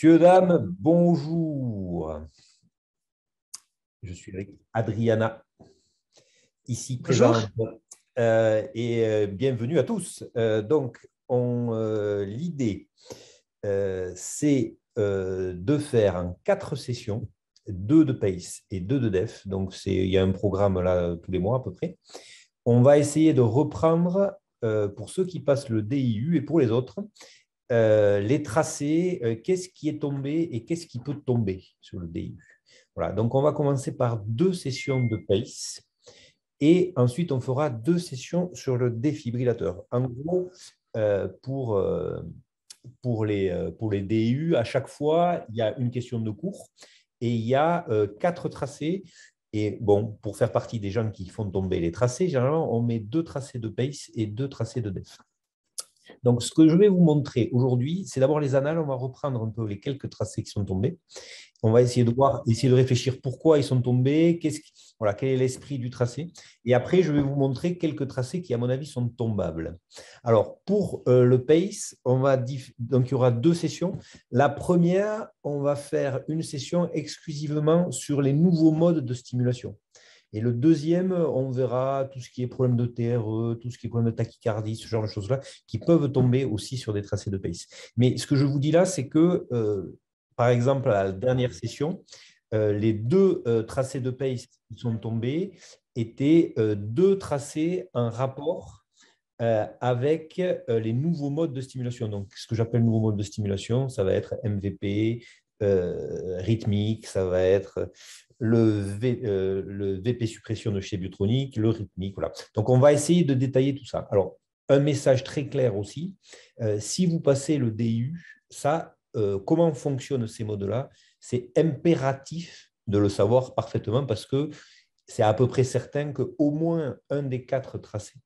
Messieurs, dames, bonjour. Je suis avec Adriana, ici Bonjour. présente, et bienvenue à tous. L'idée, c'est de faire en 4 sessions, 2 de PACE et 2 de DEF. Donc, il y a un programme là tous les mois à peu près. On va essayer de reprendre, pour ceux qui passent le DIU et pour les autres, les tracés, qu'est-ce qui est tombé et qu'est-ce qui peut tomber sur le DIU. Voilà, donc on va commencer par 2 sessions de PACE et ensuite on fera 2 sessions sur le défibrillateur. En gros, pour les DIU, à chaque fois, il y a une question de cours et il y a 4 tracés. Et bon, pour faire partie des gens qui font tomber les tracés, généralement, on met 2 tracés de PACE et 2 tracés de DEF. Donc, ce que je vais vous montrer aujourd'hui, c'est d'abord les annales. On va reprendre un peu les quelques tracés qui sont tombés. On va essayer de réfléchir pourquoi ils sont tombés, quel est l'esprit du tracé. Et après, je vais vous montrer quelques tracés qui, à mon avis, sont tombables. Alors, pour le PACE, donc, il y aura 2 sessions. La première, on va faire une session exclusivement sur les nouveaux modes de stimulation. Et le deuxième, on verra tout ce qui est problème de TRE, tout ce qui est problème de tachycardie, ce genre de choses-là, qui peuvent tomber aussi sur des tracés de PACE. Mais ce que je vous dis là, c'est que, par exemple, à la dernière session, les 2 tracés de PACE qui sont tombés étaient 2 tracés en rapport avec les nouveaux modes de stimulation. Donc, ce que j'appelle nouveaux modes de stimulation, ça va être MVP, rythmique, ça va être le VP suppression de chez Biotronic, le rythmique. Voilà. Donc, on va essayer de détailler tout ça. Alors, un message très clair aussi, si vous passez le DIU, comment fonctionnent ces modes-là, c'est impératif de le savoir parfaitement parce que c'est à peu près certain qu'au moins un des 4 tracés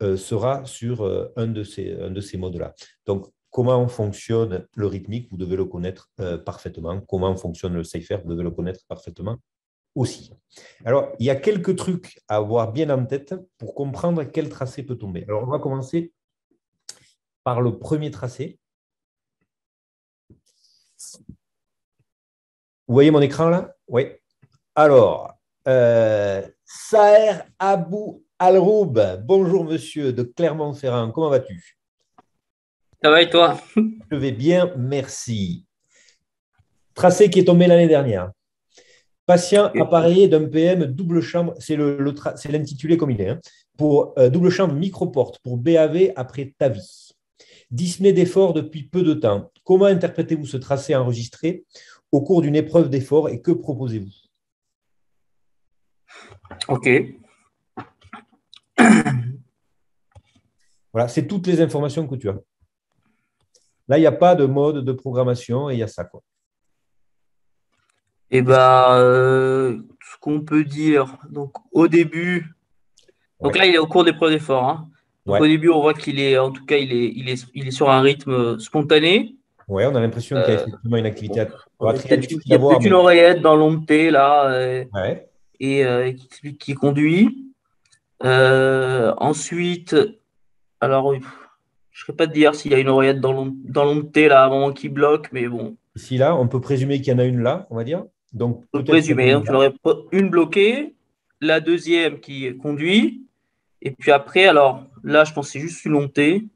sera sur un de ces modes-là. Donc, comment fonctionne le rythmique, vous devez le connaître parfaitement. Comment fonctionne le safer, vous devez le connaître parfaitement aussi. Alors, il y a quelques trucs à avoir bien en tête pour comprendre quel tracé peut tomber. Alors, on va commencer par le premier tracé. Vous voyez mon écran là? Oui. Alors, Saher Abou Alroub, bonjour monsieur de Clermont-Ferrand, comment vas-tu? Ça va et toi? Je vais bien, merci. Tracé qui est tombé l'année dernière. Patient appareillé d'un PM double chambre, c'est l'intitulé comme il est, hein, pour double chambre microporte pour BAV après TAVI. Dyspnée d'effort depuis peu de temps. Comment interprétez-vous ce tracé enregistré au cours d'une épreuve d'effort et que proposez-vous? Ok. Voilà, c'est toutes les informations que tu as. Là, il n'y a pas de mode de programmation et il y a ça, quoi. Et ce qu'on peut dire, donc au début, donc Ouais. là il est au cours d'épreuve d'effort, hein. Donc au Ouais. début on voit qu'il est, en tout cas il est sur un rythme spontané. Ouais, on a l'impression qu'il y a Euh, effectivement une activité. bon, On va très il difficile y à a voir, peut-être une mais oreillette dans l'onde-T là ouais. qui explique qui conduit. Ensuite, alors je ne saurais pas te dire s'il y a une oreillette dans l'onde-T là à un moment qui bloque, mais bon, Ici, là, on peut présumer qu'il y en a une là, on va dire. Donc, on peut peut-être qu'il y en a présumer. une Donc tu là. aurais une bloquée, la deuxième qui conduit. Et puis après, alors là, je pense que c'est juste une montée.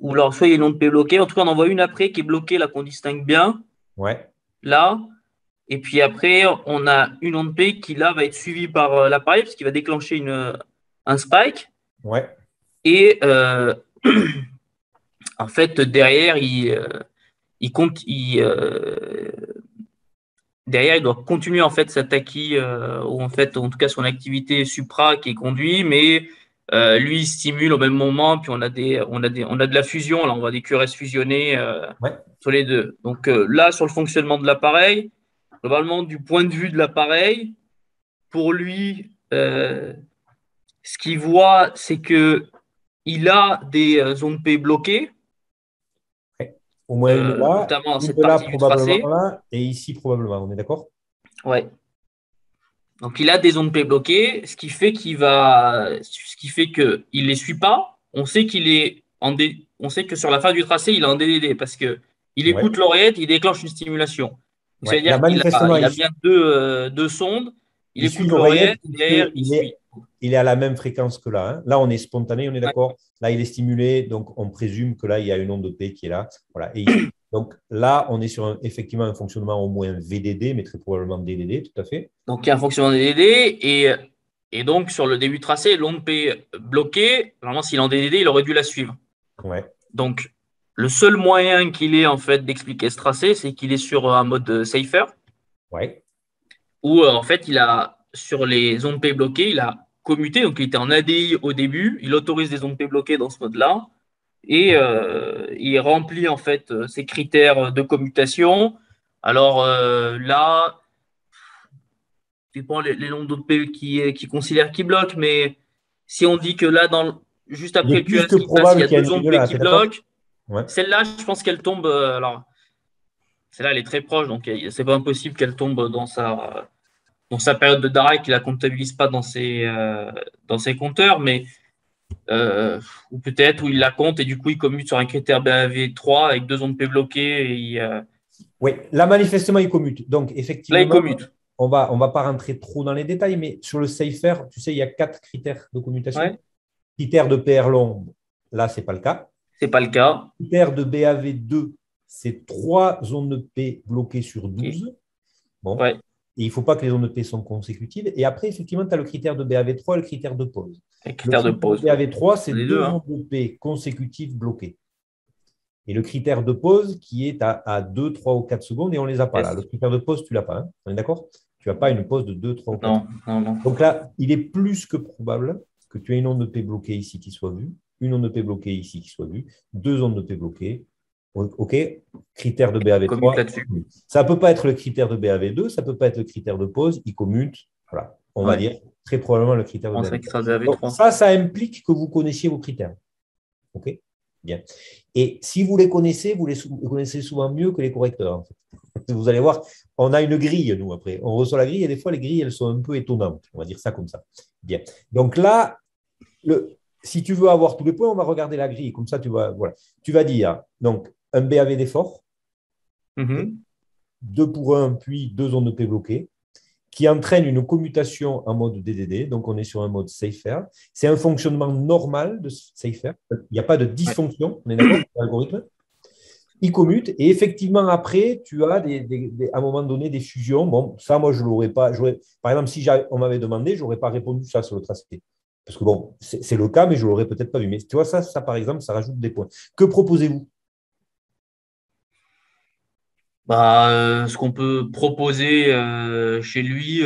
Ou alors, soit il y a une onde P bloquée. En tout cas, on en voit une après qui est bloquée, là, qu'on distingue bien. Ouais. Là. Et puis après, on a une onde P qui, là, va être suivie par l'appareil, parce qu'il va déclencher un spike. Ouais. Et en fait, derrière, il compte. Derrière, il doit continuer en fait sa tachy, ou en fait, en tout cas, son activité supra qui est conduit, mais lui, il stimule au même moment, puis on a de la fusion, là, on voit des QRS fusionnés Ouais. sur les deux. Donc là, sur le fonctionnement de l'appareil, globalement, du point de vue de l'appareil, pour lui, ce qu'il voit, c'est que il a des ondes P bloquées, Ouais. Au moins une là, notamment dans une cette là, partie du probablement tracé. là, et ici, probablement. On est d'accord? Ouais. Donc, il a des ondes P bloquées, ce qui fait que il les suit pas. On sait qu'il est on sait que sur la fin du tracé, il est en DDD parce que il Ouais. écoute l'oreillette, il déclenche une stimulation. Ouais. Là, C'est-à-dire manifestement, il a bien deux sondes, il il suit écoute l'oreillette l'oreillette, derrière, il puisqu'il suit. est, il est à la même fréquence que là, hein. Là, on est spontané, on est Ouais. d'accord. Là, il est stimulé, donc on présume que là, il y a une onde P qui est là. Voilà, et il suit. Donc là, on est sur effectivement un fonctionnement au moins VDD, mais très probablement DDD, tout à fait. Donc, il y a un fonctionnement des DD et donc sur le début de tracé, l'onde P bloquée, normalement, s'il est en DDD, il aurait dû la suivre. Ouais. Donc, le seul moyen qu'il ait en fait d'expliquer ce tracé, c'est qu'il est sur un mode safer Ouais. où en fait, il a sur les ondes P bloquées, il a commuté, donc il était en ADI au début, il autorise des ondes P bloquées dans ce mode-là et il remplit en fait ses critères de commutation. Alors là, dépend les nombres d'ondes P qui considèrent qu'il bloque, mais si on dit que là, juste Il après est le plus QRS que qui passe, il y probable a qu'il y ait deux un des ondes deux P là, qui tu es d'accord? bloquent. Ouais. Celle-là, je pense qu'elle tombe. Alors, celle-là, elle est très proche, donc c'est pas impossible qu'elle tombe dans sa période de Dirac, qu'il la comptabilise pas dans ses compteurs, mais ou peut-être où il la compte et du coup il commute sur un critère BAV3 avec deux ondes P bloquées et Oui, là, manifestement, il commute. Donc, là il effectivement, commute. on va pas rentrer trop dans les détails, mais sur le SAFER, tu sais, il y a 4 critères de commutation. Ouais, Critère de PR long, là, ce n'est pas le cas. c'est pas le cas. Critère de BAV2, c'est 3 zones de P bloquées sur Ok. 12. Bon. Ouais, Et il ne faut pas que les zones de P soient consécutives. Et après, effectivement, tu as le critère de BAV3 et le critère de pause. le Le critère de critère de pause. BAV3, c'est Les deux, 2 hein. zones de P consécutives bloquées. Et le critère de pause qui est à 2, 3 ou 4 secondes, et on ne les a pas là. Le Yes. critère de pause, tu ne l'as pas. Hein. On est d'accord? Tu n'as pas une pause de 2, 3 ou 4 Non, secondes. non, non. Donc là, il est plus que probable que tu aies une onde de P bloquée ici qui soit vue, une onde de P bloquée ici qui soit vue, 2 ondes de P bloquées. OK? Critère de Commute BAV3. là-dessus. Ça ne peut pas être le critère de BAV2, ça ne peut pas être le critère de pause, il commute. Voilà, on va Ouais. dire très probablement le critère de On sait que BAV3. ça Donc BAV3. ça implique que vous connaissiez vos critères. OK? Bien. Et si vous les connaissez, vous les connaissez souvent mieux que les correcteurs. En fait. Vous allez voir, on a une grille, nous, après. On reçoit la grille et des fois, les grilles, elles sont un peu étonnantes. On va dire ça comme ça. Bien. Donc là, si tu veux avoir tous les points, on va regarder la grille. Comme ça, voilà. Tu vas dire donc un BAV d'effort, okay, Mhm. 2 pour 1, puis 2 ondes de P bloquées, qui entraîne une commutation en mode DDD. Donc, on est sur un mode SAFER. C'est un fonctionnement normal de SAFER. Il n'y a pas de Ouais. dysfonction, on est d'accord, l'algorithme. Il commute et effectivement, après, tu as à un moment donné des fusions. Bon, ça, moi, je ne l'aurais pas. Par exemple, si on m'avait demandé, je n'aurais pas répondu ça sur le tracé. Parce que bon, c'est le cas, mais je ne l'aurais peut-être pas vu. Mais tu vois, ça, par exemple, ça rajoute des points. Que proposez-vous? Bah, ce qu'on peut proposer chez lui,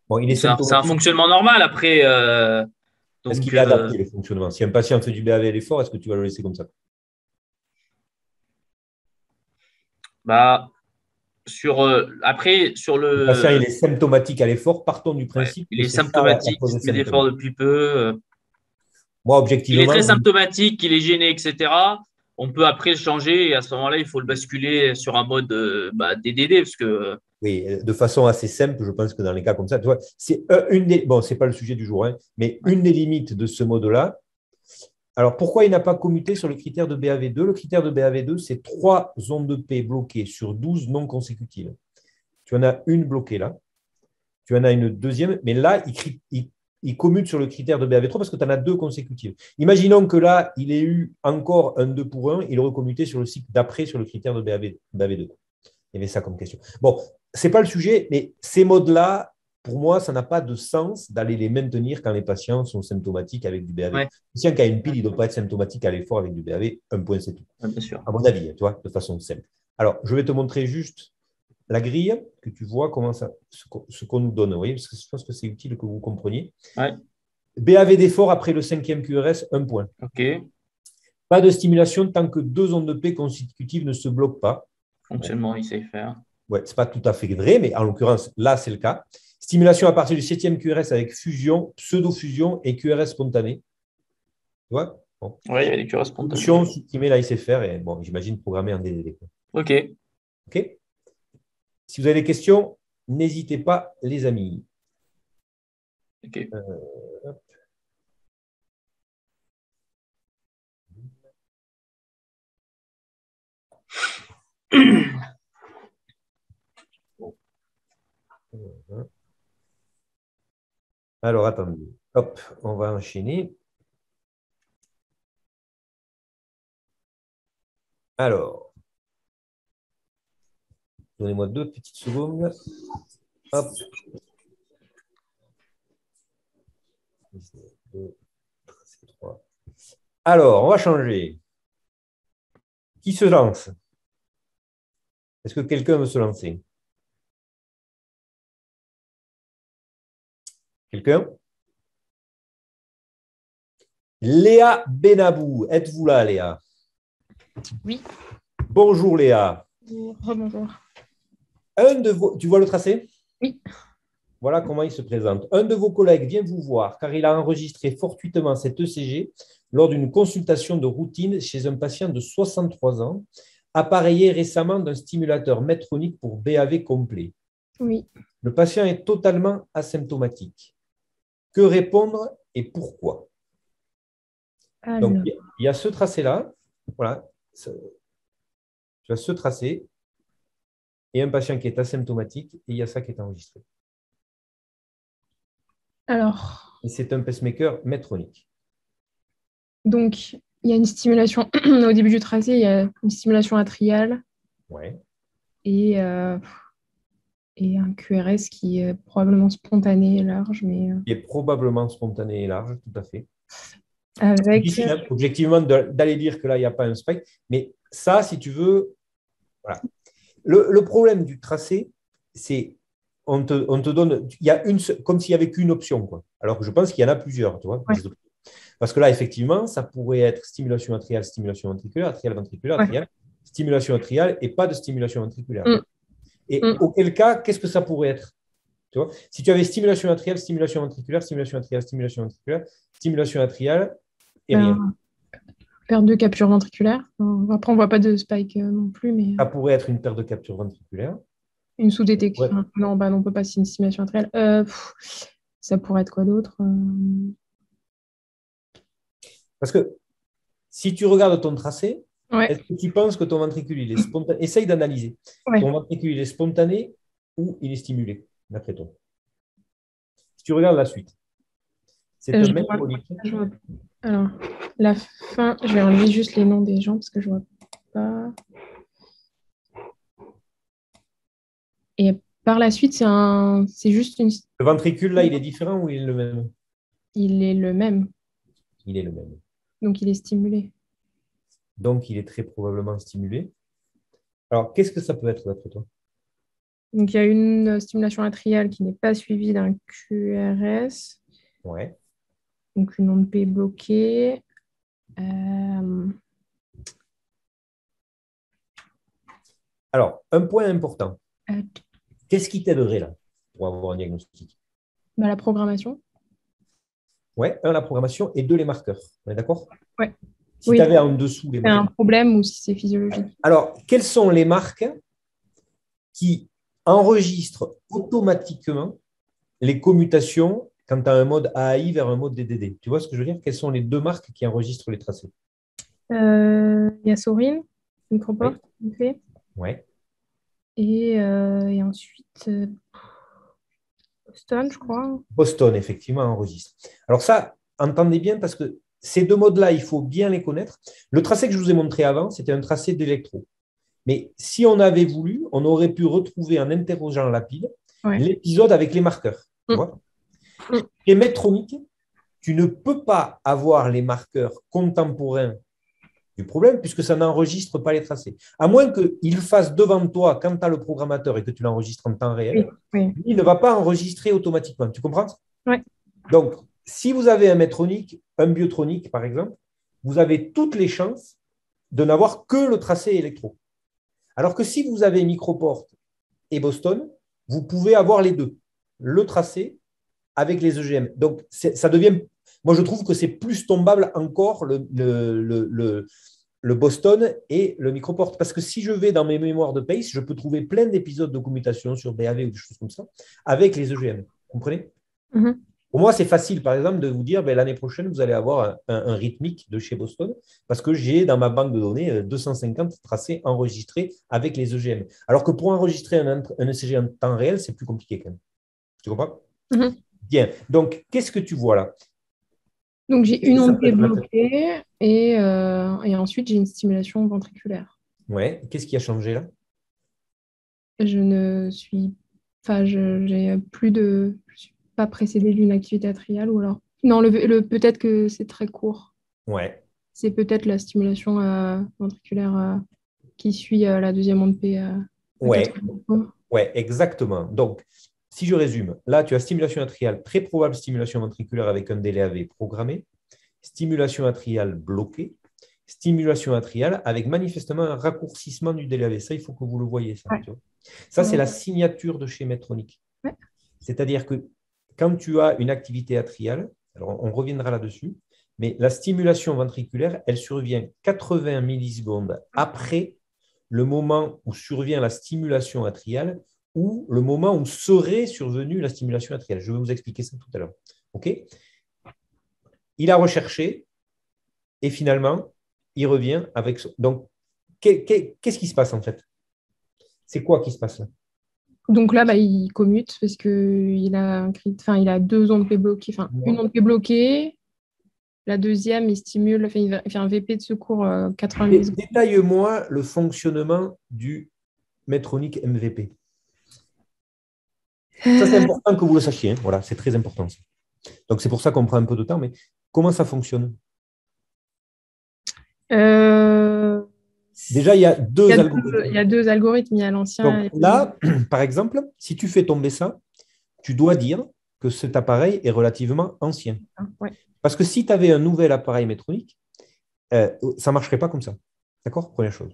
Bon, il est c'est un symptomatique. fonctionnement normal. Après, Est-ce donc, qu'il est adapté, le fonctionnement? Si un patient fait du BAV à l'effort, est-ce que tu vas le laisser comme ça? bah, après, sur Le patient, il le. est symptomatique à l'effort. Partons du Ouais, principe il que est c'est ça la symptomatique, cause il des se met d'efforts symptômes. depuis peu. Moi, Il est objectivement, très symptomatique, il est gêné, etc. On peut après le changer et à ce moment-là, il faut le basculer sur un mode DDD parce que. oui, de façon assez simple, je pense que dans les cas comme ça, tu vois, c'est bon, c'est pas le sujet du jour, hein, mais Ouais. une des limites de ce mode-là. Alors, pourquoi il n'a pas commuté sur le critère de BAV2? Le critère de BAV2, c'est 3 ondes de P bloquées sur 12 non consécutives. Tu en as une bloquée là, tu en as une deuxième, mais là, il commute sur le critère de BAV3 parce que tu en as 2 consécutives. Imaginons que là, il ait eu encore un 2 pour 1, il aurait commuté sur le cycle d'après sur le critère de BAV2. Il y avait ça comme question. Bon, ce n'est pas le sujet, mais ces modes-là, pour moi, ça n'a pas de sens d'aller les maintenir quand les patients sont symptomatiques avec du BAV. Le Ouais, patient qui a une pile, il ne doit pas être symptomatique à l'effort avec du BAV, un point, c'est tout. ouais, bien sûr. À mon avis, tu vois, de façon simple. Alors, je vais te montrer juste la grille, que tu vois comment ça, ce qu'on nous donne. Vous voyez, parce que je pense que c'est utile que vous compreniez. Ouais, BAV d'effort après le 5e QRS, un point. ok. Pas de stimulation tant que 2 ondes de P consécutives ne se bloquent pas. Bon, Fonctionnement, il sait faire. ouais, ce n'est pas tout à fait vrai, mais en l'occurrence, là, c'est le cas. Stimulation à partir du 7e QRS avec fusion, pseudo-fusion et QRS spontané. Tu vois, bon. Oui, il y avait des cures spontanées. Solution supprimée la SFR et bon, j'imagine programmer en DDD. Ok. OK. Si vous avez des questions, n'hésitez pas, les amis. Ok. Alors, attendez. Hop, on va enchaîner. Alors, donnez-moi 2 petites secondes. Hop. 2, 3. Alors, on va changer. Qui se lance? Est-ce que quelqu'un veut se lancer? Quelqu'un? Léa Benabou. Êtes-vous là, Léa? Oui. Bonjour, Léa. Rebonjour. Tu vois le tracé? Oui. Voilà comment il se présente. Un de vos collègues vient vous voir car il a enregistré fortuitement cet ECG lors d'une consultation de routine chez un patient de 63 ans, appareillé récemment d'un stimulateur Medtronic pour BAV complet. Oui. Le patient est totalement asymptomatique. Que répondre et pourquoi? Alors. Donc, il y a ce tracé-là. Voilà. Tu as ce tracé et un patient qui est asymptomatique et il y a ça qui est enregistré. Alors. Et c'est un pacemaker Medtronic. Donc, il y a une stimulation au début du tracé, il y a une stimulation atriale Ouais. et un QRS qui est probablement spontané et large, mais Qui est probablement spontané et large, tout à fait. avec. Difficile, hein, objectivement, d'aller dire que là, il n'y a pas un spike. Mais ça, si tu veux, voilà. Le problème du tracé, c'est on te donne, il y a comme s'il n'y avait qu'une option, quoi. Alors que je pense qu'il y en a plusieurs, tu vois. Ouais. Parce que là, effectivement, ça pourrait être stimulation atriale, stimulation ventriculaire, atriale, ventriculaire, atriale, stimulation atriale et pas de stimulation ventriculaire. Et auquel cas, qu'est-ce que ça pourrait être? Tu vois, si tu avais stimulation atriale, stimulation ventriculaire, stimulation atriale, stimulation ventriculaire, stimulation atriale et rien. Perte de capture ventriculaire. Après, on ne voit pas de spike non plus, mais. Ça pourrait être une perte de capture ventriculaire. Une sous-détection. Ouais. Non, bah non, on ne peut pas, c'est une stimulation atriale. Ça pourrait être quoi d'autre? Parce que si tu regardes ton tracé, Ouais. est-ce que tu penses que ton ventricule il est spontané? Essaye d'analyser. Ouais. Ton ventricule il est spontané ou il est stimulé, d'après toi? Si tu regardes la suite, c'est un Medtronic. Alors, la fin, je vais enlever juste les noms des gens parce que je ne vois pas. Et par la suite, c'est juste une. Le ventricule, là, il est différent ou il est le même? Il est le même. Il est le même. Donc, il est stimulé. Donc, il est très probablement stimulé. Alors, qu'est-ce que ça peut être d'après toi? Donc, il y a une stimulation atriale qui n'est pas suivie d'un QRS. Ouais. Donc, une onde P bloquée. Alors, un point important. Qu'est-ce qui t'aiderait là pour avoir un diagnostic? La programmation. Ouais, la programmation et 2, les marqueurs. On est d'accord? Ouais. Si tu avais en dessous les marqueurs. C'est un problème ou si c'est physiologique. Alors, quelles sont les marques qui enregistrent automatiquement les commutations quand tu as un mode AAI vers un mode DDD? Tu vois ce que je veux dire? Quelles sont les 2 marques qui enregistrent les tracés? Il y a Saurine, Microport, oui. Ouais. Et ensuite, Boston, je crois. Boston, effectivement, enregistre. Alors ça, entendez bien parce que ces 2 modes-là, il faut bien les connaître. Le tracé que je vous ai montré avant, c'était un tracé d'électro. Mais si on avait voulu, on aurait pu retrouver en interrogeant la pile l'épisode avec les marqueurs. Tu vois? Et Medtronic, tu ne peux pas avoir les marqueurs contemporains du problème puisque ça n'enregistre pas les tracés. À moins qu'il fasse devant toi quand tu as le programmateur et que tu l'enregistres en temps réel, il ne va pas enregistrer automatiquement. Tu comprends? Oui. Donc, si vous avez un Medtronic, un Biotronic par exemple, vous avez toutes les chances de n'avoir que le tracé électro. Alors que si vous avez Microport et Boston, vous pouvez avoir les 2, le tracé avec les EGM. Donc, ça devient, moi je trouve que c'est plus tombable encore le Boston et le Microport. Parce que si je vais dans mes mémoires de PACE, je peux trouver plein d'épisodes de commutation sur BAV ou des choses comme ça avec les EGM. Vous comprenez? Pour moi, c'est facile, par exemple, de vous dire ben, l'année prochaine, vous allez avoir un rythmique de chez Boston parce que j'ai dans ma banque de données 250 tracés enregistrés avec les EGM. Alors que pour enregistrer un ECG en temps réel, c'est plus compliqué quand même. Tu comprends? Mhm. Bien. Donc, qu'est-ce que tu vois là? Donc, j'ai Qu'est-ce une que ça onde peut P être la tête? bloquée et ensuite, j'ai une stimulation ventriculaire. Ouais. Qu'est-ce qui a changé là? Je ne suis, enfin, j'ai plus de, je suis pas précédée d'une activité atriale ou alors. Non, peut-être que c'est très court. Ouais. C'est peut-être la stimulation ventriculaire qui suit la deuxième onde P à Ouais. 80. Ouais, exactement. Donc, si je résume, là, tu as stimulation atriale, très probable stimulation ventriculaire avec un délai AV programmé, stimulation atriale bloquée, stimulation atriale avec manifestement un raccourcissement du délai AV. Ça, il faut que vous le voyez, ça. Ouais. Tu vois. Ça, c'est la signature de chez Medtronic. Ouais. C'est-à-dire que quand tu as une activité atriale, alors on reviendra là-dessus, mais la stimulation ventriculaire, elle survient 80 millisecondes après le moment où survient la stimulation atriale ou le moment où serait survenue la stimulation atriale. Je vais vous expliquer ça tout à l'heure. OK? Il a recherché et finalement, il revient avec... Donc, qu'est-ce qui se passe en fait? C'est quoi qui se passe là? Donc là, bah, il commute parce qu'il a il a deux ondes P bloquées, enfin une onde P bloquée. La deuxième, il stimule, enfin, il fait un VP de secours 80 millisecondes. Détaille-moi le fonctionnement du Medtronic MVP. Ça, c'est important que vous le sachiez. Hein. Voilà, c'est très important. Ça. Donc, c'est pour ça qu'on prend un peu de temps. Mais comment ça fonctionne? Euh, Déjà, il y a deux il algorithmes. y a deux algorithmes, il y a l'ancien. Donc là, par exemple, si tu fais tomber ça, tu dois dire que cet appareil est relativement ancien. Ouais. Parce que si tu avais un nouvel appareil métronique, ça ne marcherait pas comme ça. D'accord? Première chose.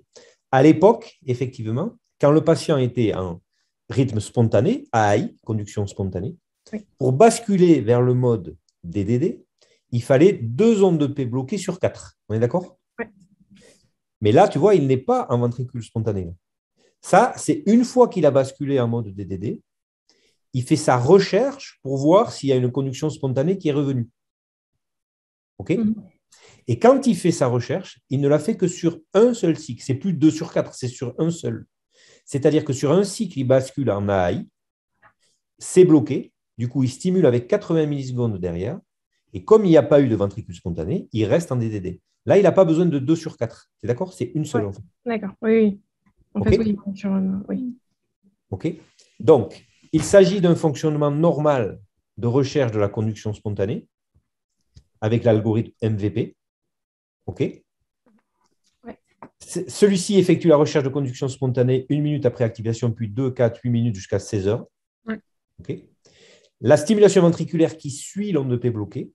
À l'époque, effectivement, quand le patient était en rythme spontané, AI, conduction spontanée, Oui. pour basculer vers le mode DDD, il fallait 2 ondes de P bloquées sur 4. On est d'accord? Ouais. Mais là, tu vois, il n'est pas en ventricule spontané. Ça, c'est une fois qu'il a basculé en mode DDD, il fait sa recherche pour voir s'il y a une conduction spontanée qui est revenue. OK? Et quand il fait sa recherche, il ne la fait que sur un seul cycle. C'est plus 2 sur 4, c'est sur un seul. C'est-à-dire que sur un cycle, il bascule en AI, c'est bloqué. Du coup, il stimule avec 80 millisecondes derrière. Et comme il n'y a pas eu de ventricule spontané, il reste en DDD. Là, il n'a pas besoin de 2 sur 4. C'est d'accord? C'est une seule. Ouais. En fait. D'accord, oui, oui. En OK? fait, oui, oui. OK? Donc, il s'agit d'un fonctionnement normal de recherche de la conduction spontanée avec l'algorithme MVP. OK? Ouais. Celui-ci effectue la recherche de conduction spontanée 1 minute après activation, puis 2, 4, 8 minutes jusqu'à 16 heures. Ouais. Okay. La stimulation ventriculaire qui suit l'onde de P bloquée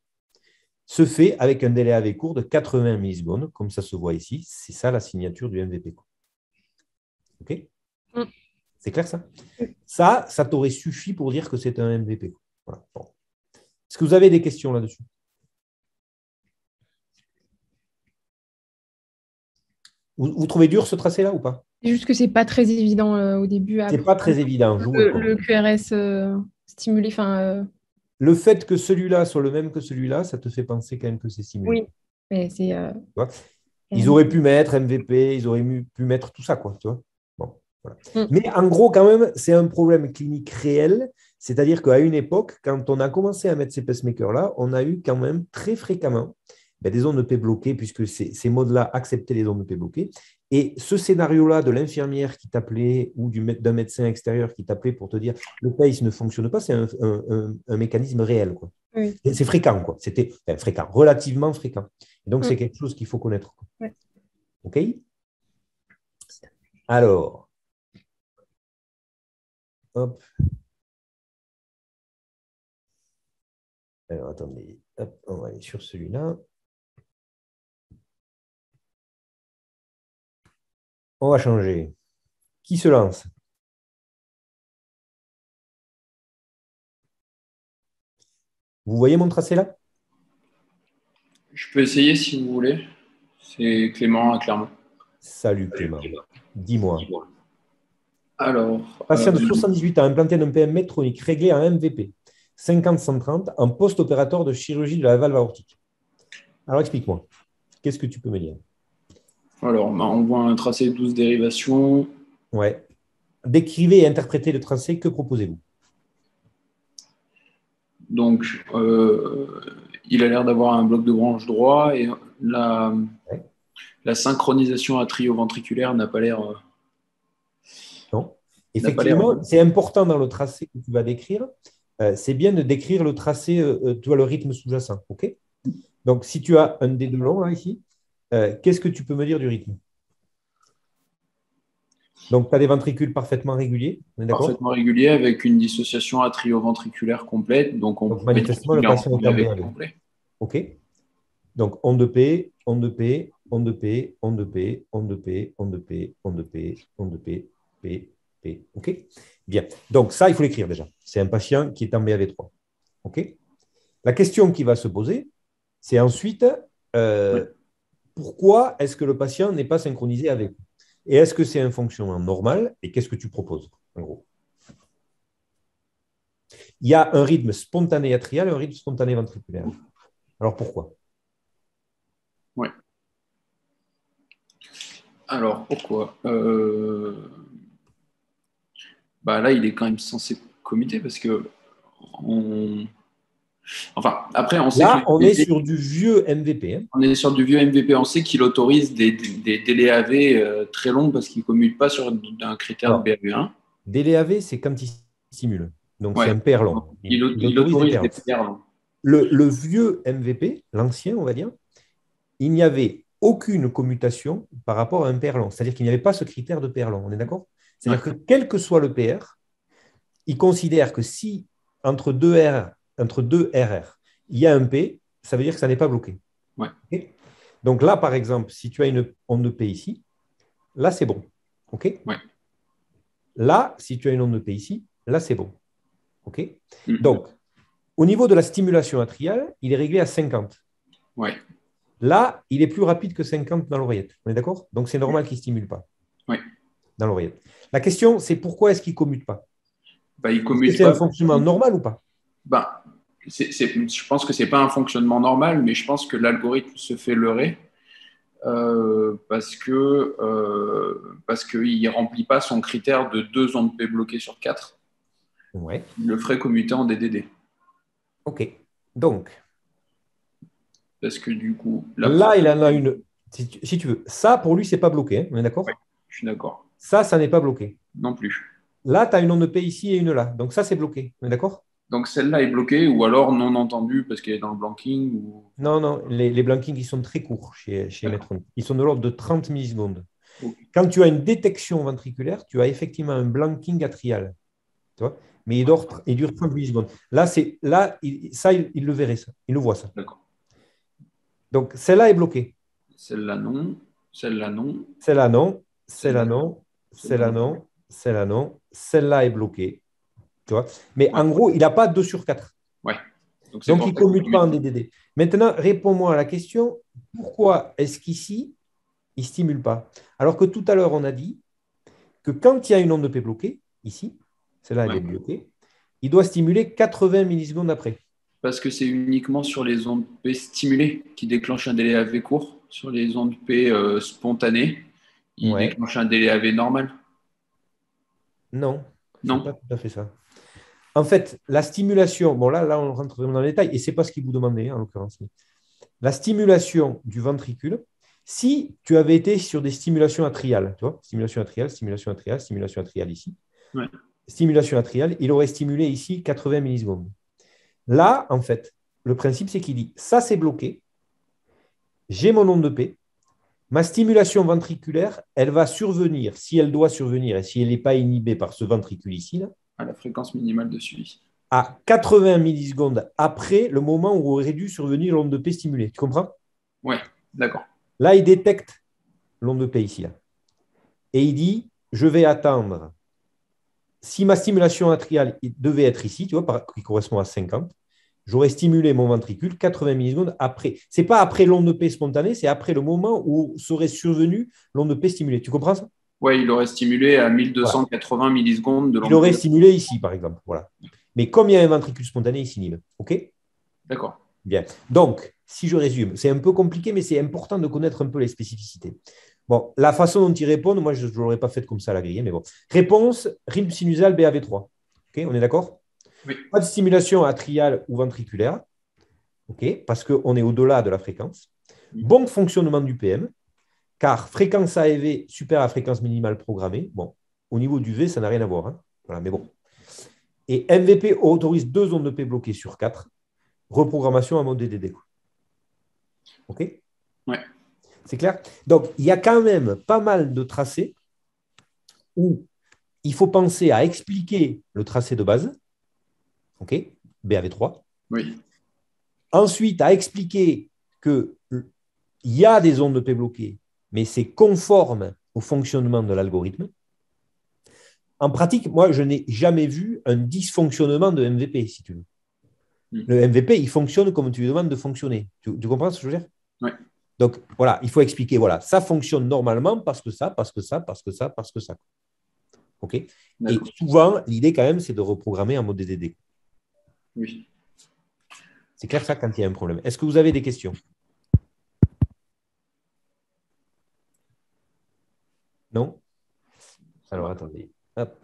se fait avec un délai AV court de 80 millisecondes, comme ça se voit ici. C'est ça la signature du MVP. OK? C'est clair ça? Ça t'aurait suffi pour dire que c'est un MVP. Voilà. Bon. Est-ce que vous avez des questions là-dessus? Vous trouvez dur ce tracé-là ou pas? C'est juste que c'est pas très évident au début. C'est pas très évident. Le QRS stimulé, Le fait que celui-là soit le même que celui-là, ça te fait penser quand même que c'est stimulé. oui, mais c'est. Ils auraient pu mettre MVP, ils auraient pu mettre tout ça, quoi. Tu vois bon, voilà. Mm. Mais en gros, quand même, c'est un problème clinique réel. C'est-à-dire qu'à une époque, quand on a commencé à mettre ces pacemakers-là, on a eu quand même très fréquemment des ondes de P bloquées, puisque ces modes-là acceptaient les ondes de P bloquées. Et ce scénario-là de l'infirmière qui t'appelait ou d'un médecin extérieur qui t'appelait pour te dire le pace ne fonctionne pas, c'est un mécanisme réel. Quoi. Oui. C'est fréquent, quoi. C'était fréquent, relativement fréquent. Et donc, c'est quelque chose qu'il faut connaître. Quoi. Ouais. OK? Alors, hop. Alors, attendez, hop, on va aller sur celui-là. On va changer. Qui se lance? Vous voyez mon tracé là? Je peux essayer si vous voulez. C'est Clément à Clermont. Salut Clément. Dis-moi. Alors. Patient de 78 ans implanté un PM métronique réglé en MVP. 50-130 en post-opératoire de chirurgie de la valve aortique. Alors, explique-moi. Qu'est-ce que tu peux me dire? Alors, on voit un tracé de 12 dérivations. Ouais. Décrivez et interprétez le tracé. Que proposez-vous? Donc, il a l'air d'avoir un bloc de branche droit et la synchronisation atrioventriculaire n'a pas l'air. Non. Effectivement, c'est important dans le tracé que tu vas décrire. C'est bien de décrire le tracé, tu vois, le rythme sous-jacent. OK? Donc, si tu as un D2 long, là, ici, qu'est-ce que tu peux me dire du rythme? Donc, tu as des ventricules parfaitement réguliers. On est d'accord? Parfaitement régulier avec une dissociation atrioventriculaire complète. Donc, manifestement, le patient est en BAV. Complet. OK. Donc, onde P, onde P, onde P, onde P, onde P, onde P, onde P, onde P, P, P. OK? Bien. Donc, ça, il faut l'écrire déjà. C'est un patient qui est en BAV3. OK? La question qui va se poser, c'est ensuite pourquoi est-ce que le patient n'est pas synchronisé avec vous? Et est-ce que c'est un fonctionnement normal? Et qu'est-ce que tu proposes, en gros? Il y a un rythme spontané atrial et un rythme spontané ventriculaire. Alors, pourquoi? Oui. Alors, pourquoi là, il est quand même censé commuter parce que Enfin, après, on sait là, que on est sur du vieux MVP. Hein. On est sur du vieux MVP. On sait qu'il autorise des délais AV très longs parce qu'il ne commute pas sur un critère de BAV1. Délai AV, c'est quand il stimule. Donc, ouais. C'est un PR long. Il autorise des PR longs. Le vieux MVP, l'ancien, on va dire, il n'y avait aucune commutation par rapport à un PR long. C'est-à-dire qu'il n'y avait pas ce critère de PR long. On est d'accord? C'est-à-dire que quel que soit le PR, il considère que si entre deux RR, il y a un P, ça veut dire que ça n'est pas bloqué. Ouais. Okay. Donc là, par exemple, si tu as une onde P ici, là, c'est bon. OK? Ouais. Là, si tu as une onde P ici, là, c'est bon. OK? Donc, au niveau de la stimulation atriale, il est réglé à 50. Ouais. Là, il est plus rapide que 50 dans l'oreillette. On est d'accord? Donc, c'est normal qu'il ne stimule pas dans l'oreillette. La question, c'est pourquoi est-ce qu'il ne commute pas? Il commute c'est un fonctionnement normal ou pas? Je pense que ce n'est pas un fonctionnement normal, mais je pense que l'algorithme se fait leurrer parce qu'il ne remplit pas son critère de 2 ondes P bloquées sur 4. Ouais. Il le ferait commuter en DDD. OK. Donc, parce que du coup, là, il en a une. Si tu veux, ça, pour lui, ce n'est pas bloqué. Hein, on est d'accord? Ouais, je suis d'accord. Ça n'est pas bloqué. Non plus. Là, tu as une onde P ici et une là. Donc, ça, c'est bloqué. On est d'accord? Donc, celle-là est bloquée ou alors non entendue parce qu'elle est dans le blanking ou... Non. Les blankings, ils sont très courts chez Medtronic. Ils sont de l'ordre de 30 millisecondes. Okay. Quand tu as une détection ventriculaire, tu as effectivement un blanking atrial. Tu vois? Mais il dure 30 millisecondes. Là, il le verrait, ça. Il le voit, ça. D'accord. Donc, celle-là est bloquée. Celle-là, non. Celle-là, non. Celle-là, non. Celle-là, non. Celle-là, non. Celle-là, non. Celle-là est bloquée. Tu vois? Mais en gros, il n'a pas 2 sur 4. Ouais. Donc il ne commute pas en DDD. Maintenant, réponds-moi à la question, pourquoi est-ce qu'ici, il ne stimule pas? Alors que tout à l'heure, on a dit que quand il y a une onde P bloquée, ici, celle-là, elle est bloquée, il doit stimuler 80 millisecondes après. Parce que c'est uniquement sur les ondes P stimulées qui déclenchent un délai AV court. Sur les ondes P spontanées, il déclenche un délai AV normal. Non, c'est pas tout à fait ça. En fait, la stimulation, bon là on rentre vraiment dans le détail, et ce n'est pas ce qu'il vous demandait en l'occurrence. La stimulation du ventricule, si tu avais été sur des stimulations atriales, tu vois, stimulation atriale ici, stimulation atriale, il aurait stimulé ici 80 millisecondes. Là, en fait, le principe, c'est qu'il dit, ça c'est bloqué, j'ai mon onde P, ma stimulation ventriculaire, elle va survenir, si elle doit survenir, et si elle n'est pas inhibée par ce ventricule ici, là, à la fréquence minimale de suivi. À 80 millisecondes après le moment où aurait dû survenir l'onde de P stimulée. Tu comprends? Oui, d'accord. Là, il détecte l'onde de P ici. Là. Et il dit, je vais attendre. Si ma stimulation atriale devait être ici, tu vois, qui correspond à 50, j'aurais stimulé mon ventricule 80 millisecondes après. Ce n'est pas après l'onde de P spontanée, c'est après le moment où serait survenue l'onde de P stimulée. Tu comprends ça? Oui, il aurait stimulé à 1280 millisecondes de l'onde. Il aurait stimulé ici, par exemple. Voilà. Mais comme il y a un ventricule spontané, il s'inhibe. OK? D'accord. Bien. Donc, si je résume, c'est un peu compliqué, mais c'est important de connaître un peu les spécificités. Bon, la façon dont ils répondent, moi, je ne l'aurais pas fait comme ça à la grille, mais bon. Réponse, rythme sinusal BAV3. OK, on est d'accord? Oui. Pas de stimulation atriale ou ventriculaire. OK, parce qu'on est au-delà de la fréquence. Bon fonctionnement du PM, car fréquence AEV supérieure à fréquence minimale programmée. Bon, au niveau du V, ça n'a rien à voir. Hein. Voilà, mais bon. Et MVP autorise 2 ondes de P bloquées sur 4. Reprogrammation à mode DDD. OK? Ouais. C'est clair? Donc, il y a quand même pas mal de tracés où il faut penser à expliquer le tracé de base. OK? BAV3. Oui. Ensuite, à expliquer qu'il y a des ondes de P bloquées, mais c'est conforme au fonctionnement de l'algorithme. En pratique, moi, je n'ai jamais vu un dysfonctionnement de MVP, si tu veux. Le MVP, il fonctionne comme tu lui demandes de fonctionner. Tu comprends ce que je veux dire? Oui. Donc, voilà, il faut expliquer, voilà, ça fonctionne normalement parce que ça, parce que ça, parce que ça, parce que ça. OK? Et souvent, l'idée, quand même, c'est de reprogrammer en mode DDD. Oui. C'est clair ça quand il y a un problème. Est-ce que vous avez des questions? Non? Alors, attendez. Hop.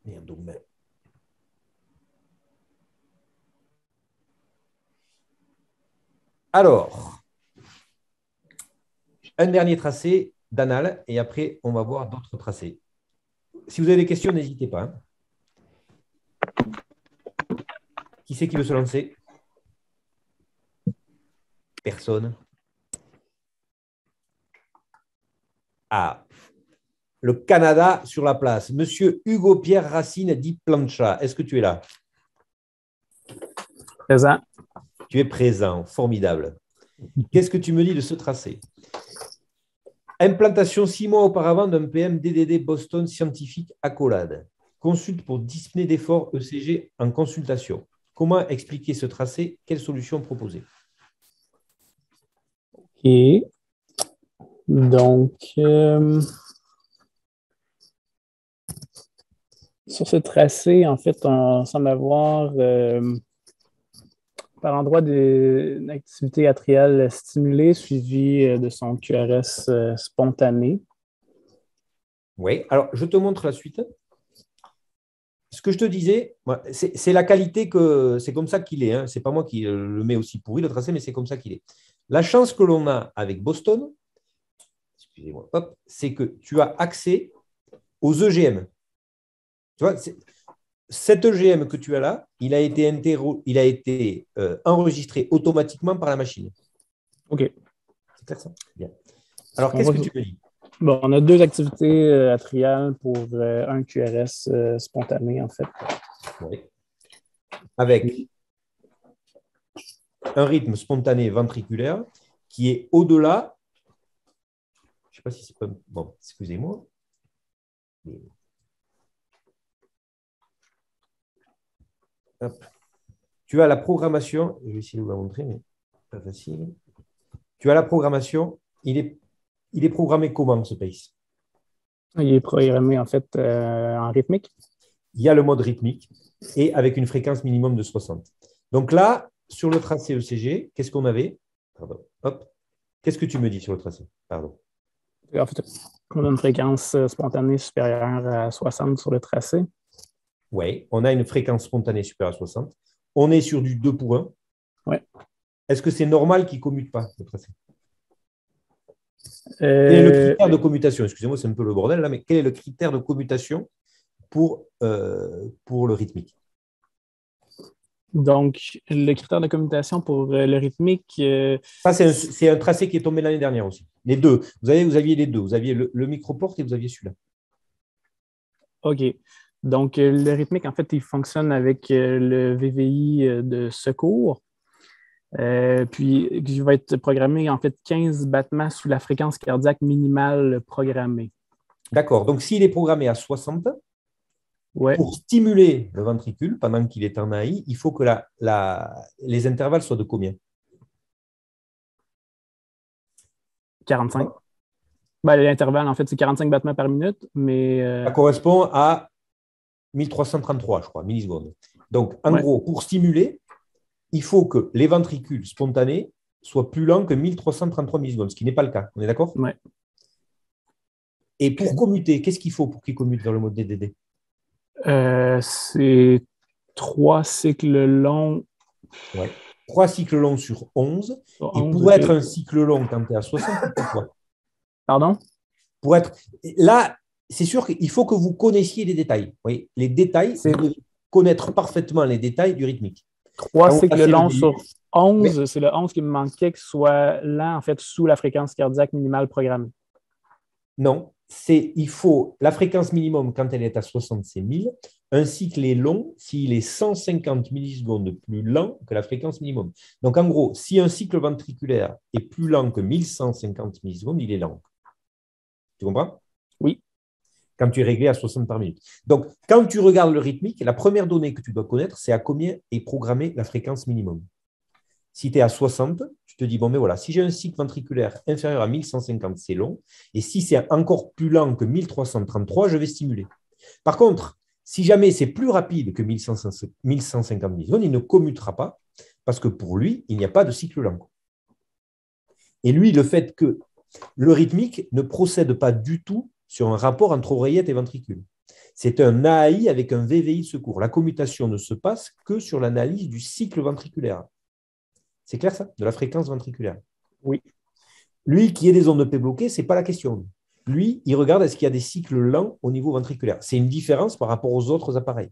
Merde, donc, ben. Alors, un dernier tracé d'anal et après, on va voir d'autres tracés. Si vous avez des questions, n'hésitez pas. Qui c'est qui veut se lancer? Personne. Ah, le Canada sur la place. Monsieur Hugo Pierre Racine dit Plancha. Est-ce que tu es là? Présent. Tu es présent. Formidable. Qu'est-ce que tu me dis de ce tracé? Implantation 6 mois auparavant d'un PM DDD Boston scientifique accolade. Consulte pour dyspnée d'effort ECG en consultation. Comment expliquer ce tracé? Quelle solution proposer? OK. Donc, sur ce tracé, en fait, on semble avoir par endroit une activité atriale stimulée suivie de son QRS spontané. Oui, alors je te montre la suite. Ce que je te disais, c'est la qualité que c'est comme ça qu'il est. Hein. Ce n'est pas moi qui le mets aussi pourri le tracé, mais c'est comme ça qu'il est. La chance que l'on a avec Boston, excusez-moi, c'est que tu as accès aux EGM. Tu vois, cet EGM que tu as là, il a été enregistré automatiquement par la machine. OK. C'est clair ça? Bien. Alors, qu'est-ce que tu me dis? Bon, on a 2 activités atriales pour un QRS spontané, en fait. Oui. Avec un rythme spontané ventriculaire qui est au-delà. Je ne sais pas si c'est pas. Bon, excusez-moi. Hop. Tu as la programmation. Je vais essayer de vous la montrer, mais pas facile. Tu as la programmation. Il est programmé comment, ce pace? Il est programmé, en fait, en rythmique. Il y a le mode rythmique et avec une fréquence minimum de 60. Donc là, sur le tracé ECG, qu'est-ce qu'on avait? Pardon. Hop. Qu'est-ce que tu me dis sur le tracé? Pardon. En fait, on a une fréquence spontanée supérieure à 60 sur le tracé. Oui, on a une fréquence spontanée supérieure à 60. On est sur du 2 pour 1. Ouais. Est-ce que c'est normal qu'il ne commute pas, le tracé? Quel est le critère de commutation? Excusez-moi, c'est un peu le bordel là, mais quel est le critère de commutation pour le rythmique? Donc, le critère de commutation pour le rythmique… Ça, c'est un tracé qui est tombé l'année dernière aussi. Les deux. Vous aviez les deux. Vous aviez le microporte et vous aviez celui-là. OK. Donc, le rythmique, en fait, il fonctionne avec le VVI de secours. Puis, il va être programmé, en fait, 15 battements sous la fréquence cardiaque minimale programmée. D'accord. Donc, s'il est programmé à 60, ouais. Pour stimuler le ventricule pendant qu'il est en AI, il faut que les intervalles soient de combien? 45. Ben, l'intervalle, en fait, c'est 45 battements par minute, mais… Ça correspond à 1333, je crois, millisecondes. Donc, en gros, pour stimuler, il faut que les ventricules spontanés soient plus lents que 1333 millisecondes, ce qui n'est pas le cas. On est d'accord? Oui. Et pour commuter, qu'est-ce qu'il faut pour qu'ils commutent vers le mode DDD? C'est 3 cycles longs. Ouais. 3 cycles longs sur 11. Sur Et 11, pour ok. être un cycle long quand tu es à 60, pourquoi? Pardon? Pour être... Là, c'est sûr qu'il faut que vous connaissiez les détails. Oui, les détails, vous devez connaître parfaitement les détails du rythmique. 3 cycles longs DDD, sur 11, c'est le 11 qui me manquait, que soit lent, en fait, sous la fréquence cardiaque minimale programmée. Non, il faut la fréquence minimum quand elle est à 60, c'est 1000. Un cycle est long s'il est 150 millisecondes plus lent que la fréquence minimum. Donc, en gros, si un cycle ventriculaire est plus lent que 1150 millisecondes, il est lent. Tu comprends? Oui. Quand tu es réglé à 60 par minute. Donc, quand tu regardes le rythmique, la première donnée que tu dois connaître, c'est à combien est programmée la fréquence minimum. Si tu es à 60, tu te dis, bon, mais voilà, si j'ai un cycle ventriculaire inférieur à 1150, c'est long. Et si c'est encore plus lent que 1333, je vais stimuler. Par contre, si jamais c'est plus rapide que 1150 millisecondes, il ne commutera pas parce que pour lui, il n'y a pas de cycle lent. Et lui, le fait que le rythmique ne procède pas du tout sur un rapport entre oreillette et ventricule. C'est un AAI avec un VVI de secours. La commutation ne se passe que sur l'analyse du cycle ventriculaire. C'est clair ça? De la fréquence ventriculaire. Oui. Lui qui ait des ondes de P bloquées, ce n'est pas la question. Lui, il regarde est-ce qu'il y a des cycles lents au niveau ventriculaire. C'est une différence par rapport aux autres appareils.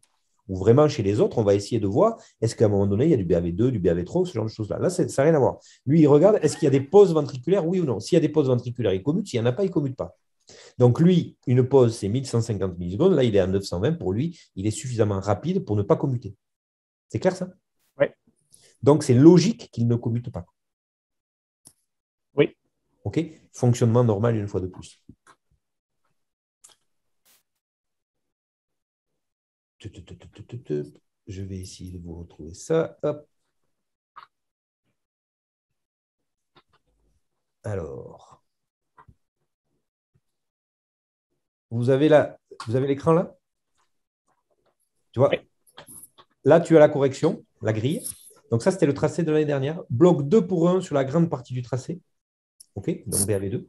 Ou vraiment, chez les autres, on va essayer de voir est-ce qu'à un moment donné, il y a du BAV2, du BAV3, ce genre de choses-là. Là, ça n'a rien à voir. Lui, il regarde est-ce qu'il y a des pauses ventriculaires, oui ou non. S'il y a des pauses ventriculaires, il commute. S'il n'y en a pas, il ne commute pas. Donc, lui, une pause, c'est 1150 millisecondes. Là, il est à 920. Pour lui, il est suffisamment rapide pour ne pas commuter. C'est clair, ça? Oui. Donc, c'est logique qu'il ne commute pas. Oui. OK? Fonctionnement normal une fois de plus. Je vais essayer de vous retrouver ça. Hop. Alors. Vous avez l'écran là? Tu vois? Oui. Là, tu as la correction, la grille. Donc, ça, c'était le tracé de l'année dernière. Bloc 2 pour 1 sur la grande partie du tracé. OK? Donc, BAV2.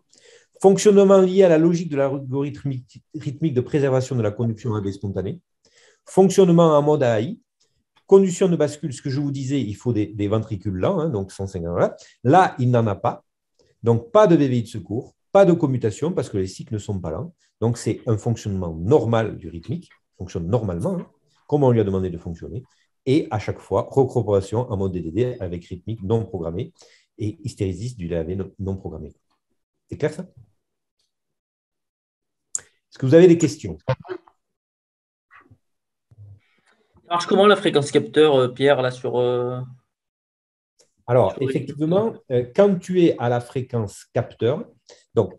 Fonctionnement lié à la logique de l'algorithme rythmique de préservation de la conduction AB spontanée. Fonctionnement en mode AI. Condition de bascule, ce que je vous disais, il faut des ventricules lents, hein, donc 150 là. Là, il n'en a pas. Donc, pas de VVI de secours, pas de commutation parce que les cycles ne sont pas lents. Donc, c'est un fonctionnement normal du rythmique, fonctionne normalement, hein, comme on lui a demandé de fonctionner. Et à chaque fois, recorporation en mode DDD avec rythmique non programmé et hystérésis du DAV non programmé. C'est clair ça? Est-ce que vous avez des questions? Ça marche comment la fréquence capteur, Pierre, là sur. Alors, effectivement, quand tu es à la fréquence capteur, donc,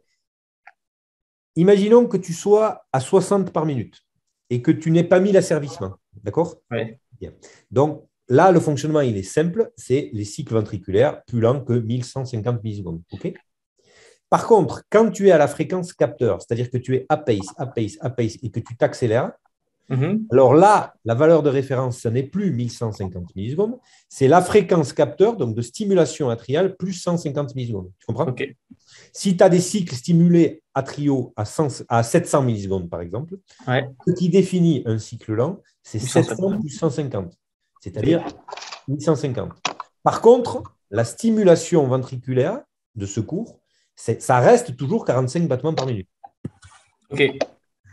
imaginons que tu sois à 60 par minute et que tu n'aies pas mis l'asservissement. D'accord? Ouais. Bien. Donc, là, le fonctionnement, il est simple. C'est les cycles ventriculaires plus lents que 1150 millisecondes. OK? Par contre, quand tu es à la fréquence capteur, c'est-à-dire que tu es à pace et que tu t'accélères, alors là, la valeur de référence, ce n'est plus 1150 millisecondes, c'est la fréquence capteur, donc de stimulation atriale, plus 150 millisecondes. Tu comprends? Okay. Si tu as des cycles stimulés atrio à 700 millisecondes, par exemple, ouais. Ce qui définit un cycle lent, c'est 700 plus 150, c'est-à-dire 1150. Par contre, la stimulation ventriculaire de secours, ça reste toujours 45 battements par minute. Okay.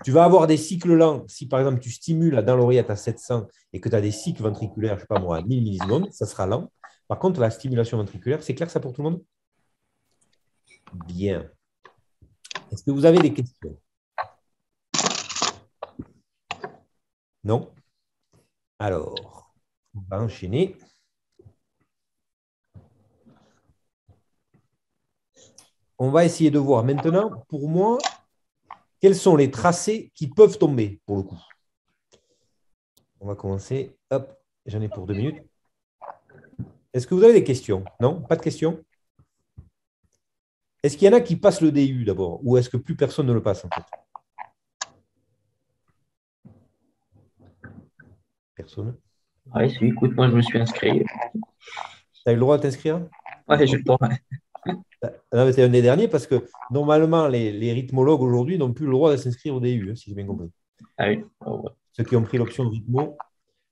Tu vas avoir des cycles lents. Si par exemple tu stimules dans l'oreillette à 700 et que tu as des cycles ventriculaires, je ne sais pas moi, à 1000 millisecondes, ça sera lent. Par contre, la stimulation ventriculaire, c'est clair ça pour tout le monde? Bien. Est-ce que vous avez des questions? Non? Alors, on va enchaîner. On va essayer de voir maintenant, pour moi, quels sont les tracés qui peuvent tomber, pour le coup. On va commencer. Hop, j'en ai pour 2 minutes. Est-ce que vous avez des questions? Non? Pas de questions? Est-ce qu'il y en a qui passent le DU d'abord? Ou est-ce que plus personne ne le passe, en fait? Personne? Oui, si, écoute, moi, je me suis inscrit. Tu as eu le droit de t'inscrire? Ouais, j'ai le droit. Tu es un des derniers parce que normalement, les rythmologues aujourd'hui n'ont plus le droit de s'inscrire au DU, hein, si j'ai bien compris. Ah oui. Oh, ouais. Ceux qui ont pris l'option rythmo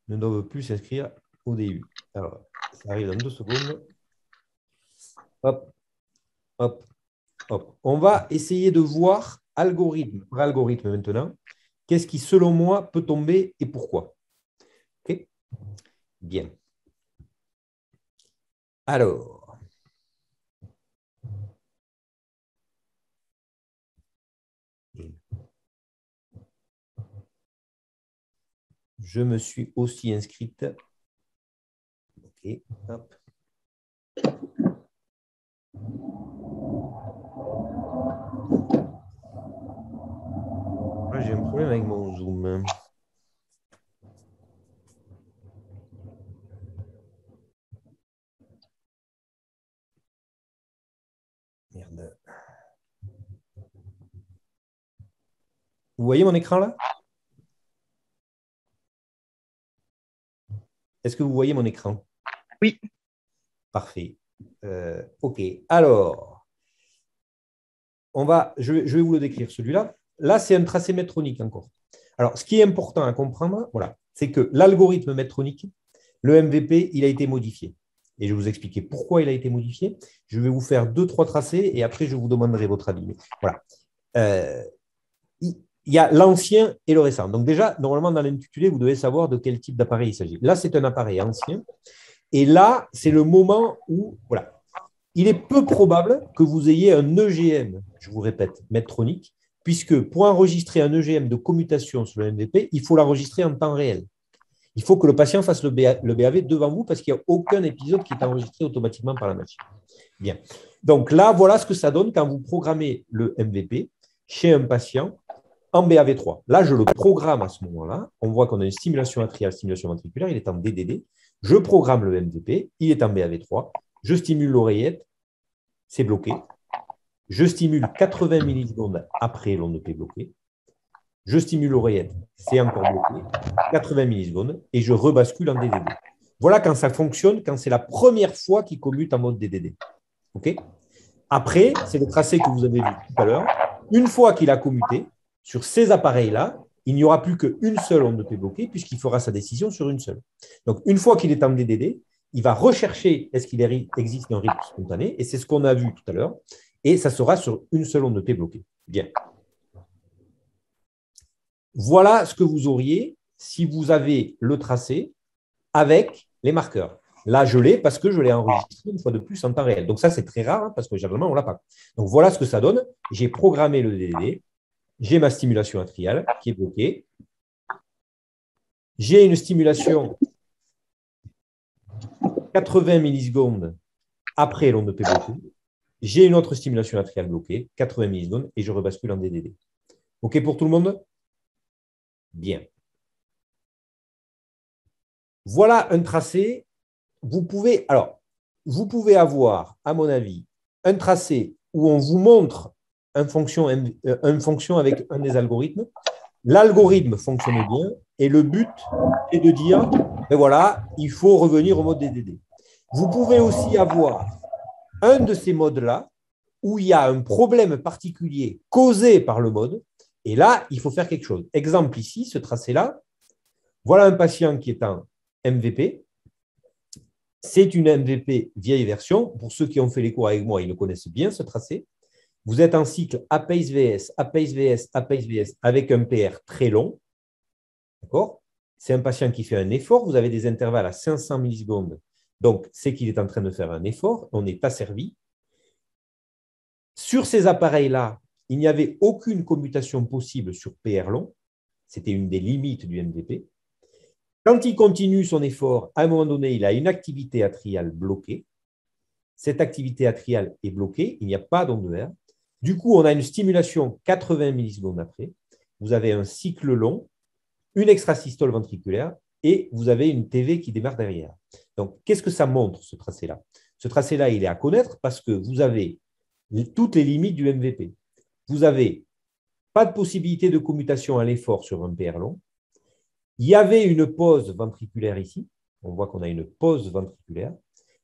ne doivent plus s'inscrire au DU. Alors, ça arrive dans 2 secondes. Hop, hop, hop. On va essayer de voir algorithme par algorithme maintenant. Qu'est-ce qui, selon moi, peut tomber et pourquoi? OK? Bien. Alors, je me suis aussi inscrite. OK, hop. J'ai un problème avec mon Zoom. Merde. Vous voyez mon écran là? Est-ce que vous voyez mon écran? Oui. Parfait. OK. Alors, je vais vous le décrire, celui-là. Là, c'est un tracé métronique encore. Alors, ce qui est important à comprendre, voilà, c'est que l'algorithme métronique, le MVP, il a été modifié. Et je vais vous expliquer pourquoi il a été modifié. Je vais vous faire 2-3 tracés et après, je vous demanderai votre avis. Mais voilà. Il y a l'ancien et le récent. Donc déjà, normalement, dans l'intitulé, vous devez savoir de quel type d'appareil il s'agit. Là, c'est un appareil ancien. Et là, c'est le moment où, voilà, il est peu probable que vous ayez un EGM, je vous répète, métronique, puisque pour enregistrer un EGM de commutation sur le MVP, il faut l'enregistrer en temps réel. Il faut que le patient fasse le BAV devant vous parce qu'il n'y a aucun épisode qui est enregistré automatiquement par la machine. Bien. Donc là, voilà ce que ça donne quand vous programmez le MVP chez un patient en BAV3. Là, je le programme à ce moment-là. On voit qu'on a une stimulation atriale, stimulation ventriculaire. Il est en DDD. Je programme le MVP. Il est en BAV3. Je stimule l'oreillette. C'est bloqué. Je stimule 80 millisecondes après l'onde P bloquée. Je stimule l'oreillette. C'est encore bloqué. 80 millisecondes. Et je rebascule en DDD. Voilà quand ça fonctionne, quand c'est la première fois qu'il commute en mode DDD. OK? Après, c'est le tracé que vous avez vu tout à l'heure. Une fois qu'il a commuté, sur ces appareils-là, il n'y aura plus qu'une seule onde P bloquée puisqu'il fera sa décision sur une seule. Donc, une fois qu'il est en DDD, il va rechercher est-ce qu'il existe un rythme spontané et c'est ce qu'on a vu tout à l'heure et ça sera sur une seule onde P bloquée. Bien. Voilà ce que vous auriez si vous avez le tracé avec les marqueurs. Là, je l'ai parce que je l'ai enregistré une fois de plus en temps réel. Donc ça, c'est très rare hein, parce que généralement, on ne l'a pas. Donc voilà ce que ça donne. J'ai programmé le DDD. J'ai ma stimulation atriale qui est bloquée. J'ai une stimulation 80 millisecondes après l'onde P bloquée. J'ai une autre stimulation atriale bloquée, 80 millisecondes, et je rebascule en DDD. OK pour tout le monde? Bien. Voilà un tracé. Vous pouvez avoir, à mon avis, un tracé où on vous montre une fonction avec un des algorithmes. L'algorithme fonctionne bien et le but est de dire, ben voilà, il faut revenir au mode DDD. Vous pouvez aussi avoir un de ces modes-là où il y a un problème particulier causé par le mode et là, il faut faire quelque chose. Exemple ici, ce tracé-là, voilà un patient qui est en MVP. C'est une MVP vieille version. Pour ceux qui ont fait les cours avec moi, ils le connaissent bien, ce tracé. Vous êtes en cycle APACE-VS, APACE-VS, APACE-VS avec un PR très long. D'accord? C'est un patient qui fait un effort. Vous avez des intervalles à 500 millisecondes. Donc, c'est qu'il est en train de faire un effort. On est asservi. Sur ces appareils-là, il n'y avait aucune commutation possible sur PR long. C'était une des limites du MVP. Quand il continue son effort, à un moment donné, il a une activité atriale bloquée. Cette activité atriale est bloquée, il n'y a pas d'onde R. Du coup, on a une stimulation 80 millisecondes après. Vous avez un cycle long, une extrasystole ventriculaire et vous avez une TV qui démarre derrière. Donc, qu'est-ce que ça montre, ce tracé-là? Ce tracé-là, il est à connaître parce que vous avez toutes les limites du MVP. Vous n'avez pas de possibilité de commutation à l'effort sur un PR long. Il y avait une pause ventriculaire ici. On voit qu'on a une pause ventriculaire.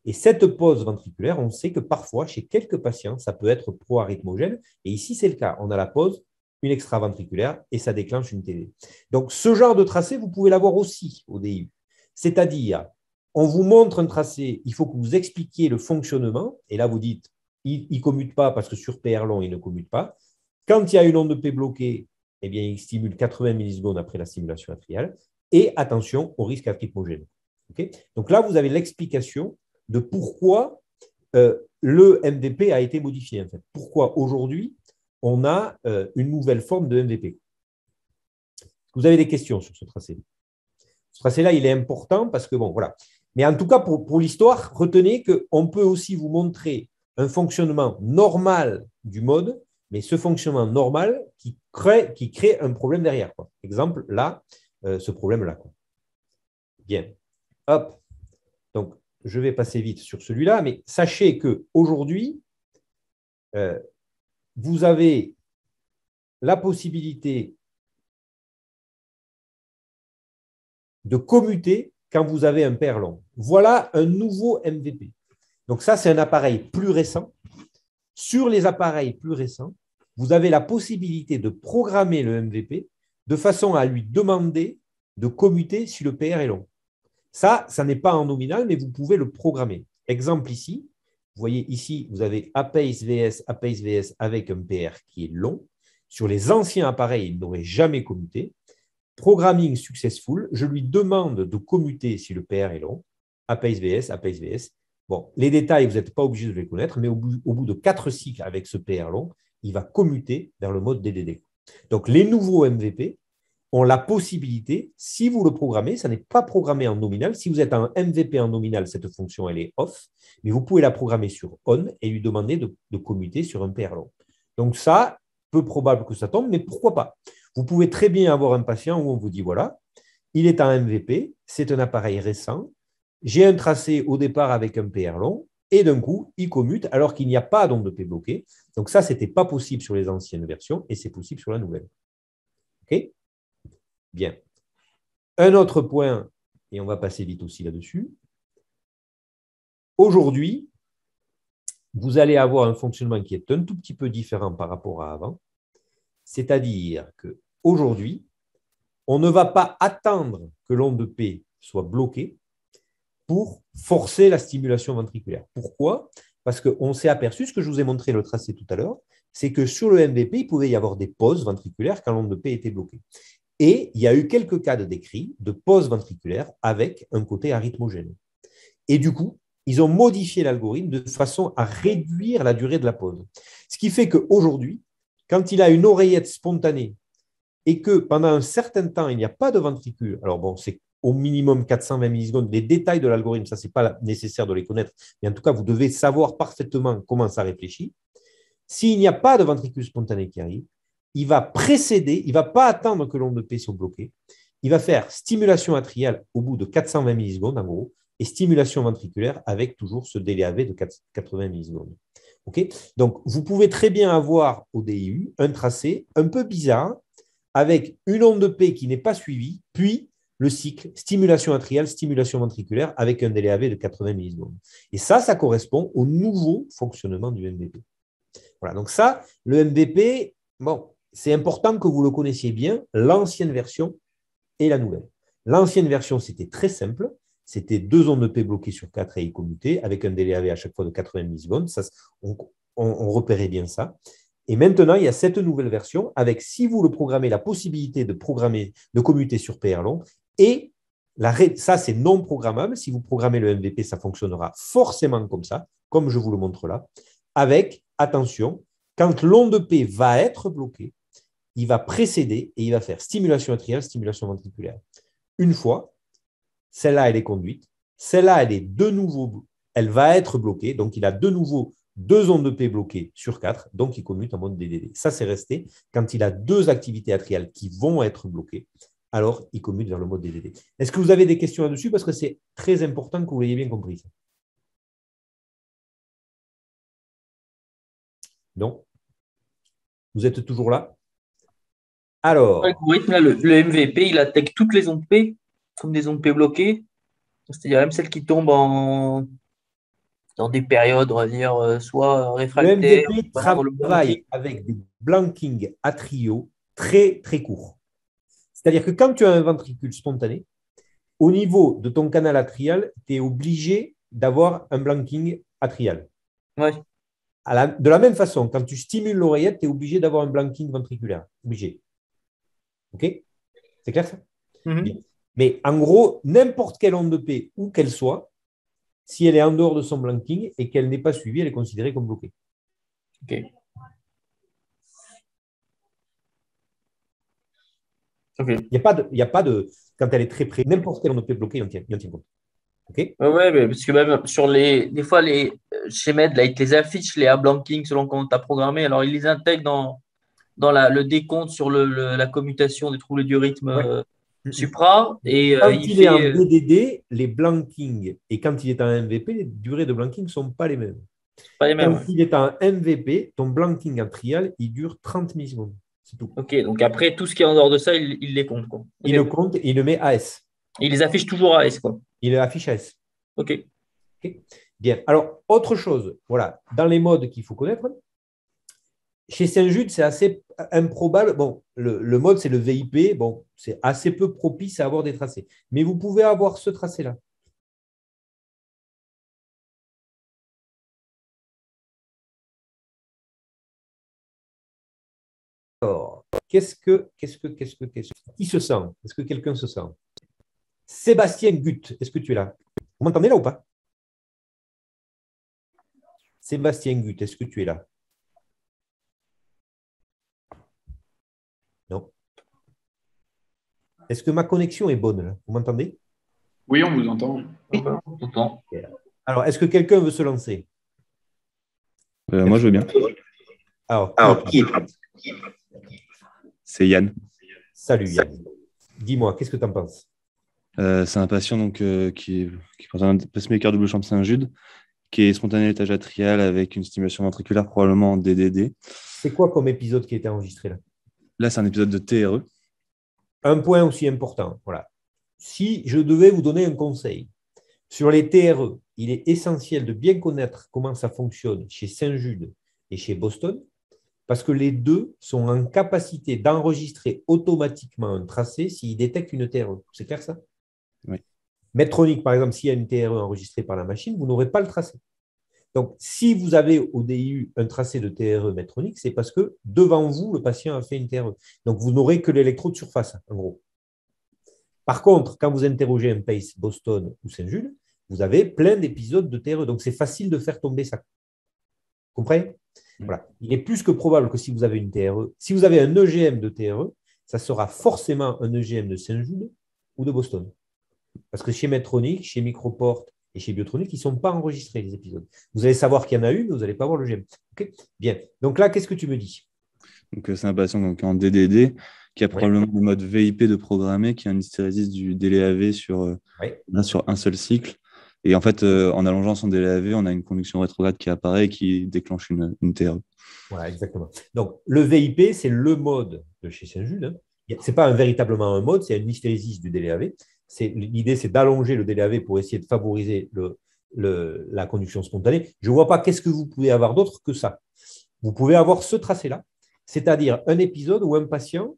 Et cette pause ventriculaire, on sait que parfois, chez quelques patients, ça peut être pro-arythmogène. Et ici, c'est le cas. On a la pause, une extraventriculaire, et ça déclenche une TD. Donc, ce genre de tracé, vous pouvez l'avoir aussi au DIU. C'est-à-dire, on vous montre un tracé, il faut que vous expliquiez le fonctionnement. Et là, vous dites, il ne commute pas parce que sur PR long, il ne commute pas. Quand il y a une onde de P bloquée, eh bien, il stimule 80 millisecondes après la stimulation atriale. Et attention au risque arythmogène. Okay. Donc là, vous avez l'explication de pourquoi le MVP a été modifié. En fait. Pourquoi aujourd'hui, on a une nouvelle forme de MVP. Vous avez des questions sur ce tracé? Ce tracé-là, il est important parce que, bon, voilà. Mais en tout cas, pour l'histoire, retenez qu'on peut aussi vous montrer un fonctionnement normal du mode, mais ce fonctionnement normal qui crée un problème derrière. Quoi. Exemple, là, ce problème-là. Quoi. Bien. Hop. Donc, je vais passer vite sur celui-là, mais sachez qu'aujourd'hui, vous avez la possibilité de commuter quand vous avez un pair long. Voilà un nouveau MVP. Donc ça, c'est un appareil plus récent. Sur les appareils plus récents, vous avez la possibilité de programmer le MVP de façon à lui demander de commuter si le PR est long. Ça n'est pas en nominal, mais vous pouvez le programmer. Exemple ici, vous voyez ici, vous avez APACE VS avec un PR qui est long. Sur les anciens appareils, il n'aurait jamais commuté. Programming successful, je lui demande de commuter si le PR est long. APACE VS. Bon, les détails, vous n'êtes pas obligé de les connaître, mais au bout de 4 cycles avec ce PR long, il va commuter vers le mode DDD. Donc, les nouveaux MVP ont la possibilité, si vous le programmez, ça n'est pas programmé en nominal. Si vous êtes un MVP en nominal, cette fonction, elle est off, mais vous pouvez la programmer sur on et lui demander de commuter sur un PR long. Donc ça, peu probable que ça tombe, mais pourquoi pas? Vous pouvez très bien avoir un patient où on vous dit, voilà, il est un MVP, c'est un appareil récent, j'ai un tracé au départ avec un PR long, et d'un coup, il commute alors qu'il n'y a pas d'onde de P bloquée. Donc ça, ce n'était pas possible sur les anciennes versions et c'est possible sur la nouvelle. OK? Bien. Un autre point, et on va passer vite aussi là-dessus. Aujourd'hui, vous allez avoir un fonctionnement qui est un tout petit peu différent par rapport à avant. C'est-à-dire qu'aujourd'hui, on ne va pas attendre que l'onde de P soit bloquée pour forcer la stimulation ventriculaire. Pourquoi? Parce qu'on s'est aperçu, ce que je vous ai montré le tracé tout à l'heure, c'est que sur le MVP, il pouvait y avoir des pauses ventriculaires quand l'onde de P était bloquée. Et il y a eu quelques cas de décrits de pause ventriculaire avec un côté arythmogène. Et du coup, ils ont modifié l'algorithme de façon à réduire la durée de la pause. Ce qui fait qu'aujourd'hui, quand il a une oreillette spontanée et que pendant un certain temps, il n'y a pas de ventricule, alors bon, c'est au minimum 420 millisecondes, les détails de l'algorithme, ça, ce n'est pas nécessaire de les connaître, mais en tout cas, vous devez savoir parfaitement comment ça réfléchit. S'il n'y a pas de ventricule spontané qui arrive, il va précéder, il ne va pas attendre que l'onde de P soit bloquée, il va faire stimulation atriale au bout de 420 millisecondes en gros, et stimulation ventriculaire avec toujours ce délai AV de 80 millisecondes. Okay. Donc, vous pouvez très bien avoir au DIU un tracé un peu bizarre avec une onde de P qui n'est pas suivie, puis le cycle stimulation atriale, stimulation ventriculaire avec un délai AV de 80 millisecondes. Et ça correspond au nouveau fonctionnement du MVP. Voilà, donc ça, le MVP, bon, c'est important que vous le connaissiez bien, l'ancienne version et la nouvelle. L'ancienne version, c'était très simple. C'était 2 ondes de P bloquées sur 4 et commutées avec un délai AV à chaque fois de 80 millisecondes. Ça, on repérait bien ça. Et maintenant, il y a cette nouvelle version avec, si vous le programmez, la possibilité de commuter sur PR long. Et ça, c'est non programmable. Si vous programmez le MVP, ça fonctionnera forcément comme ça, comme je vous le montre là, avec, attention, quand l'onde de P va être bloquée, il va précéder et il va faire stimulation atriale, stimulation ventriculaire. Une fois, celle-là, elle est conduite. Celle-là, elle va être bloquée. Donc, il a de nouveau 2 ondes de P bloquées sur 4. Donc, il commute en mode DDD. Ça, c'est resté. Quand il a 2 activités atriales qui vont être bloquées, alors il commute vers le mode DDD. Est-ce que vous avez des questions là-dessus? Parce que c'est très important que vous l'ayez bien compris. Non? Vous êtes toujours là? Alors, L'algorithme, là, le MVP, il attaque toutes les ondes P comme des ondes P bloquées. C'est-à-dire même celles qui tombent dans des périodes, on va dire, soit le réfractaires, MVP vraiment dans le blanking. travaille avec des blankings atriaux très, très courts. C'est-à-dire que quand tu as un ventricule spontané, au niveau de ton canal atrial, tu es obligé d'avoir un blanking atrial. Ouais. De la même façon, quand tu stimules l'oreillette, tu es obligé d'avoir un blanking ventriculaire. Obligé. OK? C'est clair ça? Bien. Mais en gros, n'importe quelle onde de P, où qu'elle soit, si elle est en dehors de son blanking et qu'elle n'est pas suivie, elle est considérée comme bloquée. OK. Il n'y a pas de. Quand elle est très près, n'importe quelle onde de P bloquée, il en tient compte. OK? Ouais, mais parce que même sur des fois, chez Med, là, ils te les affichent, les A-blanking, selon comment tu as programmé. Alors, ils les intègrent dans le décompte sur la commutation des troubles du rythme supra. Et quand il il est en fait. DDD, les blankings et quand il est en MVP, les durées de blanking ne sont pas les mêmes. Pas les mêmes. Quand il est en MVP, ton blanking atrial, il dure 30 millisecondes. C'est tout. OK, donc après, tout ce qui est en dehors de ça, il les compte, quoi. Il le compte et il le met AS. Il les affiche toujours à S, quoi. Il affiche AS. OK. Bien. Alors, autre chose, voilà, dans les modes qu'il faut connaître, chez Saint-Jude, c'est assez improbable. Bon, le mode, c'est le VIP. Bon, c'est assez peu propice à avoir des tracés. Mais vous pouvez avoir ce tracé-là. Alors, qui se sent? Est-ce que quelqu'un se sent? Sébastien Gutt, est-ce que tu es là? Vous m'entendez là ou pas? Sébastien Gutt, est-ce que tu es là? Non. Est-ce que ma connexion est bonne là? Vous m'entendez? Oui, on vous entend. Oui. Alors, est-ce que quelqu'un veut se lancer? Moi, je veux bien. Alors, qui est? C'est Yann. Salut Yann. Dis-moi, qu'est-ce que tu en penses? C'est un patient donc, qui présente un pacemaker double chambre Saint-Jude, qui est spontané l'étage atrial avec une stimulation ventriculaire probablement en DDD. C'est quoi comme épisode qui a été enregistré là? Là, c'est un épisode de TRE. Un point aussi important. Voilà. Si je devais vous donner un conseil sur les TRE, il est essentiel de bien connaître comment ça fonctionne chez Saint-Jude et chez Boston, parce que les deux sont en capacité d'enregistrer automatiquement un tracé s'ils détectent une TRE. C'est clair ça? Oui. Medtronic, par exemple, s'il y a une TRE enregistrée par la machine, vous n'aurez pas le tracé. Donc, si vous avez au DIU un tracé de TRE Medtronic, c'est parce que devant vous, le patient a fait une TRE. Donc, vous n'aurez que l'électrode surface, en gros. Par contre, quand vous interrogez un PACE Boston ou Saint-Jude, vous avez plein d'épisodes de TRE. Donc, c'est facile de faire tomber ça. Vous comprenez? Voilà. Il est plus que probable que si vous avez une TRE, si vous avez un EGM de TRE, ça sera forcément un EGM de Saint-Jude ou de Boston. Parce que chez Medtronic, chez Microport et chez Biotronic, ils ne sont pas enregistrés, les épisodes. Vous allez savoir qu'il y en a eu, mais vous n'allez pas voir l'EGM. Okay? Bien. Donc là, qu'est-ce que tu me dis? Donc, c'est un patient donc, en DDD qui a probablement le mode VIP de programmer, qui a une hystérésis du délai AV sur un seul cycle. Et en fait, en allongeant son délai AV, on a une conduction rétrograde qui apparaît et qui déclenche une TRE. Voilà, exactement. Donc, le VIP, c'est le mode de chez Saint-Jude. Hein. Ce n'est pas véritablement un mode, c'est une hystérésis du délai AV. L'idée, c'est d'allonger le délai AV pour essayer de favoriser la conduction spontanée. Je ne vois pas qu'est-ce que vous pouvez avoir d'autre que ça. Vous pouvez avoir ce tracé-là, c'est-à-dire un épisode où un patient,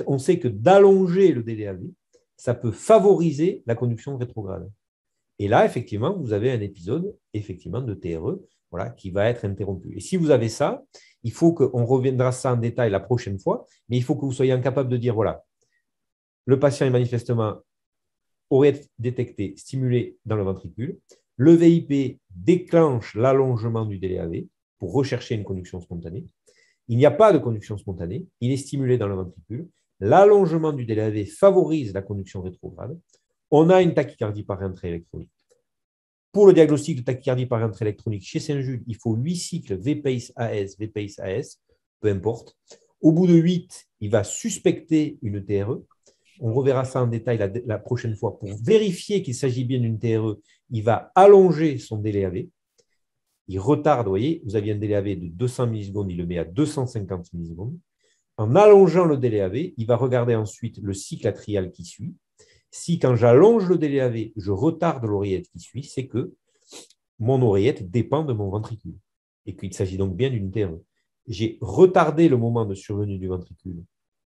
on sait que d'allonger le délai AV, ça peut favoriser la conduction rétrograde. Et là, effectivement, vous avez un épisode effectivement de TRE qui va être interrompu. Et si vous avez ça, il faut qu'on reviendra ça en détail la prochaine fois, mais il faut que vous soyez capable de dire, voilà, le patient est manifestement aurait détecté, stimulé dans le ventricule. Le VIP déclenche l'allongement du délai AV pour rechercher une conduction spontanée. Il n'y a pas de conduction spontanée, il est stimulé dans le ventricule. L'allongement du délai AV favorise la conduction rétrograde. On a une tachycardie par entrée électronique. Pour le diagnostic de tachycardie par entrée électronique, chez Saint-Jude, il faut 8 cycles VPACE, VPACE, peu importe. Au bout de 8, il va suspecter une TRE. On reverra ça en détail la prochaine fois. Pour vérifier qu'il s'agit bien d'une TRE, il va allonger son délai AV. Il retarde, vous voyez, vous aviez un délai AV de 200 millisecondes, il le met à 250 millisecondes. En allongeant le délai AV, il va regarder ensuite le cycle atrial qui suit. Si, quand j'allonge le délai AV, je retarde l'oreillette qui suit, c'est que mon oreillette dépend de mon ventricule et qu'il s'agit donc bien d'une TRE. J'ai retardé le moment de survenue du ventricule.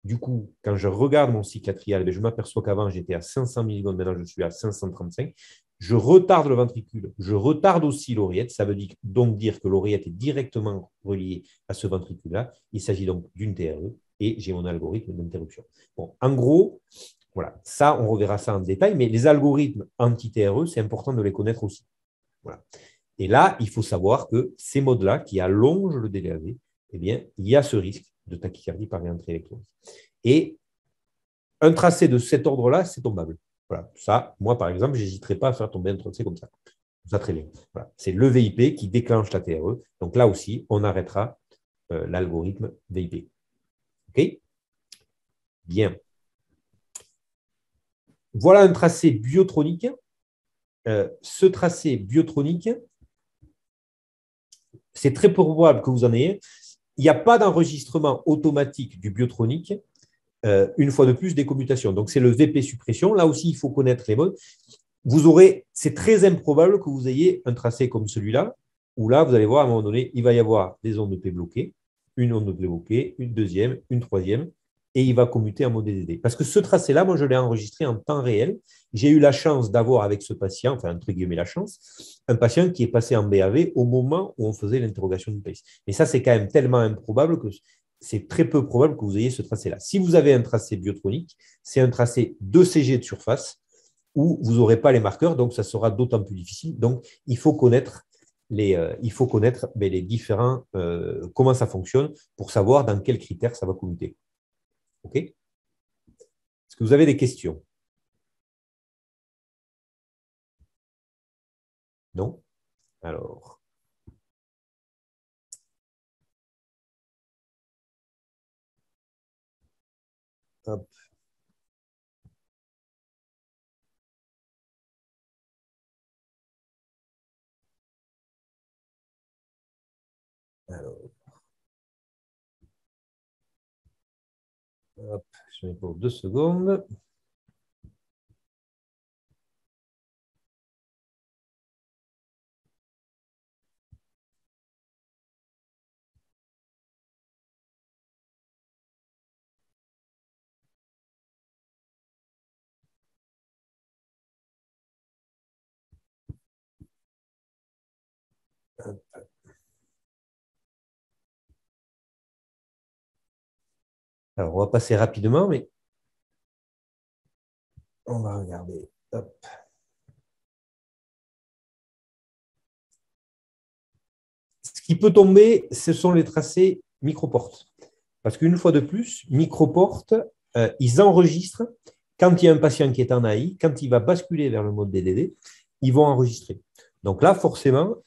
Du coup, quand je regarde mon cycle atrial, je m'aperçois qu'avant, j'étais à 500 millisecondes, maintenant je suis à 535. Je retarde le ventricule, je retarde aussi l'oreillette. Ça veut donc dire que l'oreillette est directement reliée à ce ventricule-là. Il s'agit donc d'une TRE et j'ai mon algorithme d'interruption. Bon, en gros, voilà, ça, on reverra ça en détail, mais les algorithmes anti-TRE, c'est important de les connaître aussi. Voilà. Et là, il faut savoir que ces modes-là qui allongent le délai AV, eh bien, il y a ce risque de tachycardie par réentrée électronique. Et un tracé de cet ordre-là, c'est tombable. Voilà. Ça, moi, par exemple, je n'hésiterai pas à faire tomber un tracé comme ça. Ça, très bien. Voilà. C'est le VIP qui déclenche la TRE. Donc là aussi, on arrêtera l'algorithme VIP. OK? Bien. Voilà un tracé biotronique. Ce tracé biotronique, c'est très probable que vous en ayez. Il n'y a pas d'enregistrement automatique du biotronique. Une fois de plus, des commutations. Donc, c'est le VP suppression. Là aussi, il faut connaître les modes. C'est très improbable que vous ayez un tracé comme celui-là, où là, vous allez voir, à un moment donné, il va y avoir des ondes de P bloquées, une onde de P bloquée, une deuxième, une troisième, et il va commuter en mode DDD. Parce que ce tracé-là, moi, je l'ai enregistré en temps réel. J'ai eu la chance d'avoir avec ce patient, enfin, entre guillemets, la chance, un patient qui est passé en BAV au moment où on faisait l'interrogation du PACE. Mais ça, c'est quand même tellement improbable que c'est très peu probable que vous ayez ce tracé-là. Si vous avez un tracé biotronique, c'est un tracé d'ECG de surface où vous n'aurez pas les marqueurs, donc ça sera d'autant plus difficile. Donc, il faut connaître les différents, comment ça fonctionne pour savoir dans quels critères ça va commuter. OK? Est-ce que vous avez des questions? Non? Alors. Hop. Alors. Hop, je mets pour 2 secondes. Hop. Alors, on va passer rapidement, mais on va regarder. Hop. Ce qui peut tomber, ce sont les tracés microportes. Parce qu'une fois de plus, microportes, ils enregistrent quand il y a un patient qui est en AI, quand il va basculer vers le mode DDD, ils vont enregistrer. Donc là, forcément,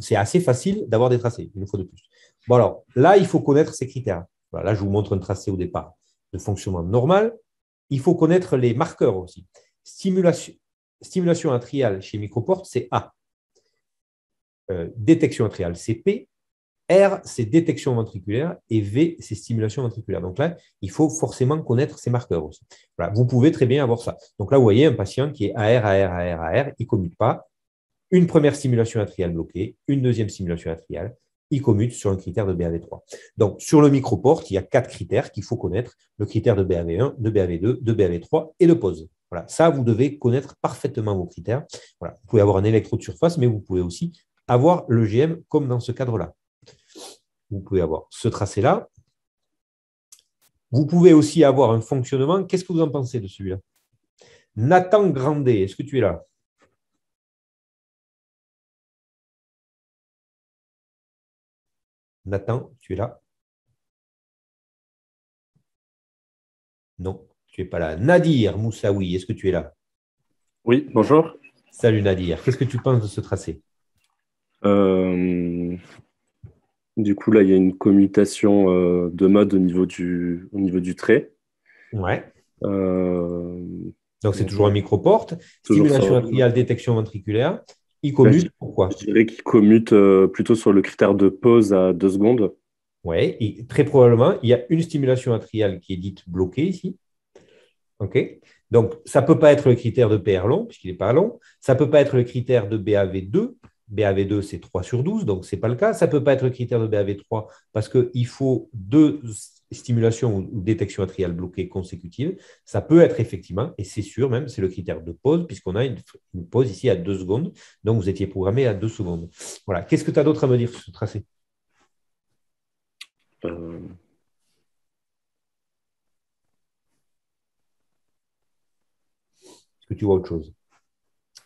c'est assez facile d'avoir des tracés, une fois de plus. Bon, alors, là, il faut connaître ces critères. Voilà, là, je vous montre un tracé au départ de fonctionnement normal. Il faut connaître les marqueurs aussi. Stimulation atriale chez microporte, c'est A. Détection atriale, c'est P. R, c'est détection ventriculaire et V, c'est stimulation ventriculaire. Donc là, il faut forcément connaître ces marqueurs aussi. Voilà, vous pouvez très bien avoir ça. Donc là, vous voyez un patient qui est AR, AR, AR, AR, il ne commute pas. Une première stimulation atriale bloquée, une deuxième stimulation atriale, il commute sur un critère de BAV3. Donc, sur le microporte, il y a 4 critères qu'il faut connaître. Le critère de BAV1, de BAV2, de BAV3 et de pause. Voilà, ça, vous devez connaître parfaitement vos critères. Voilà, vous pouvez avoir un électrode de surface, mais vous pouvez aussi avoir l'EGM comme dans ce cadre-là. Vous pouvez avoir ce tracé-là. Vous pouvez aussi avoir un fonctionnement. Qu'est-ce que vous en pensez de celui-là? Nathan Grandet, est-ce que tu es là? Nathan, tu es là? Non, tu n'es pas là. Nadir Moussaoui, est-ce que tu es là? Oui, bonjour. Salut Nadir. Qu'est-ce que tu penses de ce tracé? Du coup, là, il y a une commutation de mode au niveau du trait. Ouais. Donc, c'est toujours un microporte. Toujours Stimulation ça. atriale, détection ventriculaire. Il commute, pourquoi? Je dirais qu'il commute plutôt sur le critère de pause à 2 secondes. Ouais, et très probablement, il y a une stimulation atriale qui est dite bloquée ici. OK? Donc, ça ne peut pas être le critère de PR long, puisqu'il n'est pas long. Ça ne peut pas être le critère de BAV2. BAV2, c'est 3 sur 12, donc ce n'est pas le cas. Ça ne peut pas être le critère de BAV3 parce qu'il faut 2 stimulations ou détection atriale bloquée consécutives. Ça peut être effectivement, et c'est sûr même, c'est le critère de pause, puisqu'on a une pause ici à 2 secondes. Donc, vous étiez programmé à 2 secondes. Voilà. Qu'est-ce que tu as d'autre à me dire sur ce tracé? Est-ce que tu vois autre chose?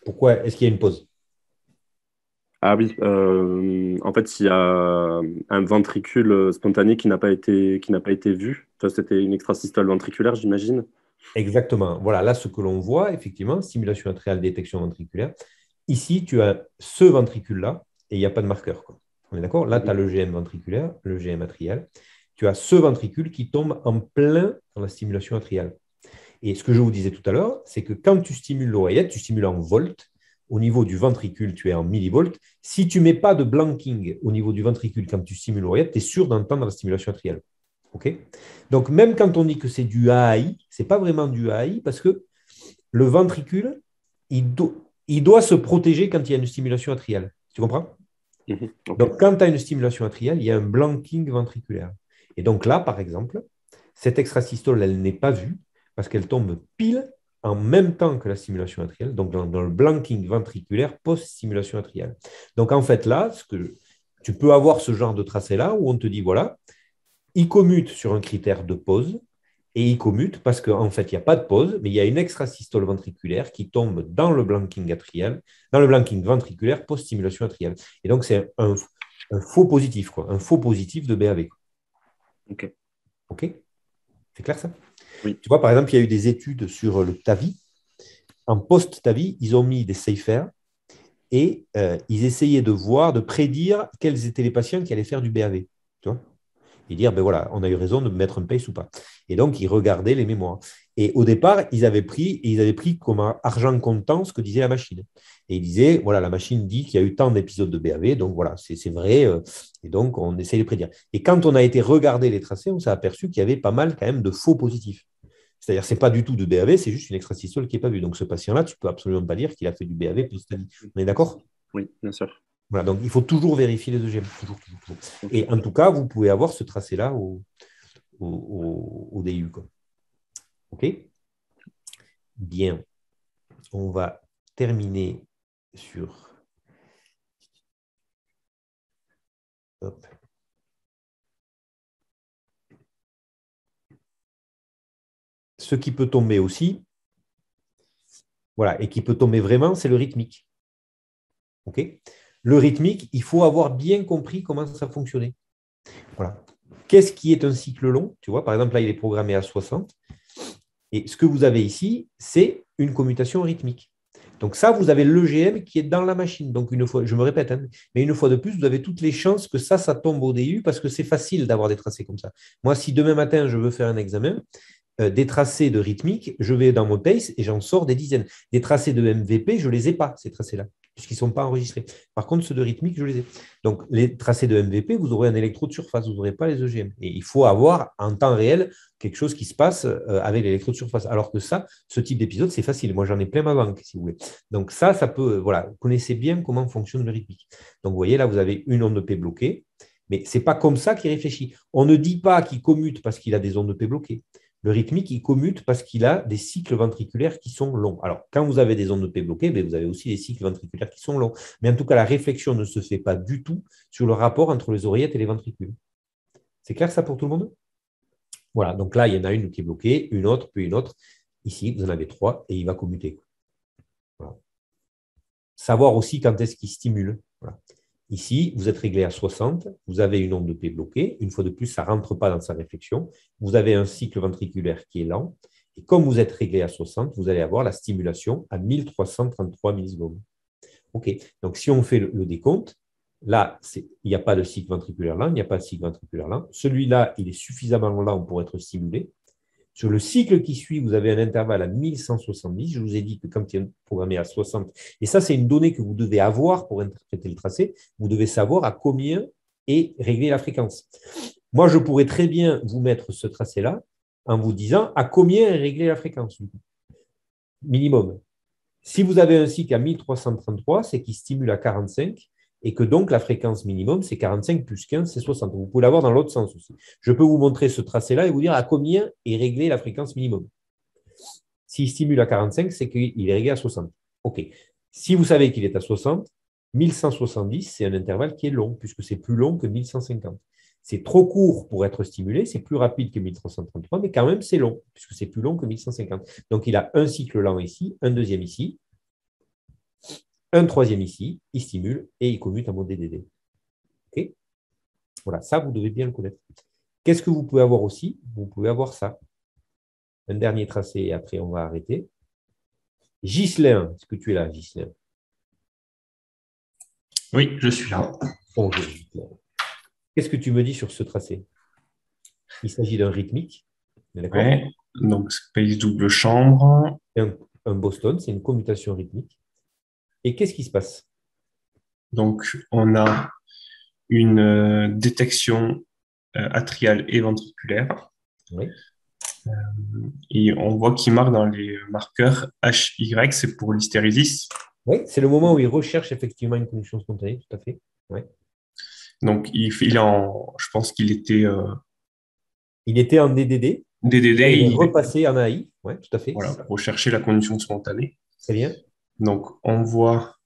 Pourquoi est-ce qu'il y a une pause? Ah oui, en fait, il y a un ventricule spontané qui n'a pas été vu. Enfin, c'était une extrasystole ventriculaire, j'imagine. Exactement. Voilà, là, ce que l'on voit, effectivement, stimulation atriale, détection ventriculaire. Ici, tu as ce ventricule-là et il n'y a pas de marqueur, quoi. On est d'accord? Là, tu as le GM ventriculaire, le GM atrial. Tu as ce ventricule qui tombe en plein dans la stimulation atriale. Et ce que je vous disais tout à l'heure, c'est que quand tu stimules l'oreillette, tu stimules en volts. Au niveau du ventricule, tu es en millivolts. Si tu ne mets pas de blanking au niveau du ventricule quand tu stimules l'oreillette, tu es sûr d'entendre la stimulation atriale. Okay? Donc, même quand on dit que c'est du AAI, ce n'est pas vraiment du AAI parce que le ventricule, il doit se protéger quand il y a une stimulation atriale. Tu comprends? Okay. Donc, quand tu as une stimulation atriale, il y a un blanking ventriculaire. Et donc là, par exemple, cette extrasystole, elle n'est pas vue parce qu'elle tombe pile en même temps que la stimulation atriale, donc dans le blanking ventriculaire post-stimulation atriale. Donc, en fait, là, tu peux avoir ce genre de tracé-là où on te dit, voilà, il commute sur un critère de pause et il commute parce qu'en fait, il n'y a pas de pause, mais il y a une extrasystole ventriculaire qui tombe dans le blanking atrial, dans le blanking ventriculaire post-stimulation atriale. Et donc, c'est un faux positif, quoi, un faux positif de BAV. OK. OK? C'est clair, ça? Oui. Tu vois, par exemple, il y a eu des études sur le TAVI. En post-TAVI, ils ont mis des SAFER et ils essayaient de voir, de prédire quels étaient les patients qui allaient faire du BAV. Tu vois? Et dire, ben voilà, on a eu raison de mettre un PACE ou pas. Et donc, ils regardaient les mémoires. Et au départ, ils avaient pris comme argent comptant ce que disait la machine. Et ils disaient, voilà, la machine dit qu'il y a eu tant d'épisodes de BAV, donc voilà, c'est vrai. Et donc, on essaie de prédire. Et quand on a été regarder les tracés, on s'est aperçu qu'il y avait pas mal quand même de faux positifs. C'est-à-dire, ce n'est pas du tout de BAV, c'est juste une extrasystole qui n'est pas vue. Donc, ce patient-là, tu ne peux absolument pas dire qu'il a fait du BAV post-TAVI. On est d'accord? Oui, bien sûr. Voilà, donc il faut toujours vérifier les EGM. Toujours. Et en tout cas, vous pouvez avoir ce tracé-là au DU. Quoi. OK? Bien. On va terminer sur... Hop. Ce qui peut tomber aussi, voilà, et qui peut tomber vraiment, c'est le rythmique. OK? Le rythmique, il faut avoir bien compris comment ça fonctionnait. Voilà. Qu'est-ce qui est un cycle long? Tu vois, par exemple, là, il est programmé à 60. Et ce que vous avez ici, c'est une commutation rythmique. Donc ça, vous avez l'EGM qui est dans la machine. Donc une fois, je me répète, hein, mais une fois de plus, vous avez toutes les chances que ça tombe au DU parce que c'est facile d'avoir des tracés comme ça. Moi, si demain matin, je veux faire un examen, des tracés de rythmique, je vais dans mon PACE et j'en sors des dizaines. Des tracés de MVP, je ne les ai pas, ces tracés-là, puisqu'ils ne sont pas enregistrés. Par contre, ceux de rythmique, je les ai. Donc, les tracés de MVP, vous aurez un électrode de surface, vous n'aurez pas les EGM. Et il faut avoir en temps réel quelque chose qui se passe avec l'électrode de surface. Alors que ça, ce type d'épisode, c'est facile. Moi, j'en ai plein ma banque, si vous voulez. Donc, ça peut, voilà, vous connaissez bien comment fonctionne le rythmique. Donc, vous voyez, là, vous avez une onde de P bloquée, mais ce n'est pas comme ça qu'il réfléchit. On ne dit pas qu'il commute parce qu'il a des ondes de P bloquées. Le rythmique, il commute parce qu'il a des cycles ventriculaires qui sont longs. Alors, quand vous avez des ondes de P bloquées, vous avez aussi des cycles ventriculaires qui sont longs. Mais en tout cas, la réflexion ne se fait pas du tout sur le rapport entre les oreillettes et les ventricules. C'est clair ça pour tout le monde? Voilà, donc là, il y en a une qui est bloquée, une autre, puis une autre. Ici, vous en avez 3 et il va commuter. Voilà. Savoir aussi quand est-ce qu'il stimule. Voilà. Ici, vous êtes réglé à 60, vous avez une onde de P bloquée. Une fois de plus, ça ne rentre pas dans sa réflexion. Vous avez un cycle ventriculaire qui est lent. Et comme vous êtes réglé à 60, vous allez avoir la stimulation à 1333 millisecondes. OK. Donc, si on fait le décompte, là, il n'y a pas de cycle ventriculaire lent, il n'y a pas de cycle ventriculaire lent. Celui-là, il est suffisamment lent pour être stimulé. Sur le cycle qui suit, vous avez un intervalle à 1170. Je vous ai dit que quand il est programmé à 60, et ça, c'est une donnée que vous devez avoir pour interpréter le tracé, vous devez savoir à combien est réglée la fréquence. Moi, je pourrais très bien vous mettre ce tracé-là en vous disant à combien est réglée la fréquence minimum. Si vous avez un cycle à 1333, c'est qu'il stimule à 45 et que donc la fréquence minimum, c'est 45 plus 15, c'est 60. Vous pouvez l'avoir dans l'autre sens aussi. Je peux vous montrer ce tracé-là et vous dire à combien est réglée la fréquence minimum. S'il stimule à 45, c'est qu'il est réglé à 60. OK. Si vous savez qu'il est à 60, 1170, c'est un intervalle qui est long, puisque c'est plus long que 1150. C'est trop court pour être stimulé, c'est plus rapide que 1333, mais quand même, c'est long, puisque c'est plus long que 1150. Donc, il a un cycle lent ici, un deuxième ici, un troisième ici, il stimule et il commute en mode DDD. OK. Voilà, ça, vous devez bien le connaître. Qu'est-ce que vous pouvez avoir aussi? Vous pouvez avoir ça. Un dernier tracé et après, on va arrêter. Ghislain, est-ce que tu es là, Ghislain? Oui, je suis là. Bonjour, Ghislain. Qu'est-ce que tu me dis sur ce tracé? Il s'agit d'un rythmique. Ouais, donc space double chambre. Un Boston, c'est une commutation rythmique. Et qu'est-ce qui se passe? Donc, on a une détection atriale et ventriculaire. Oui. Et on voit qu'il marque dans les marqueurs HY, c'est pour l'hystérésis. Oui, c'est le moment où il recherche effectivement une conduction spontanée, tout à fait. Ouais. Donc, je pense qu'il était… il était en DDD. DDD. Il est repassé en AI. Oui, tout à fait. Voilà, pour rechercher la conduction spontanée. Très bien. Donc, on voit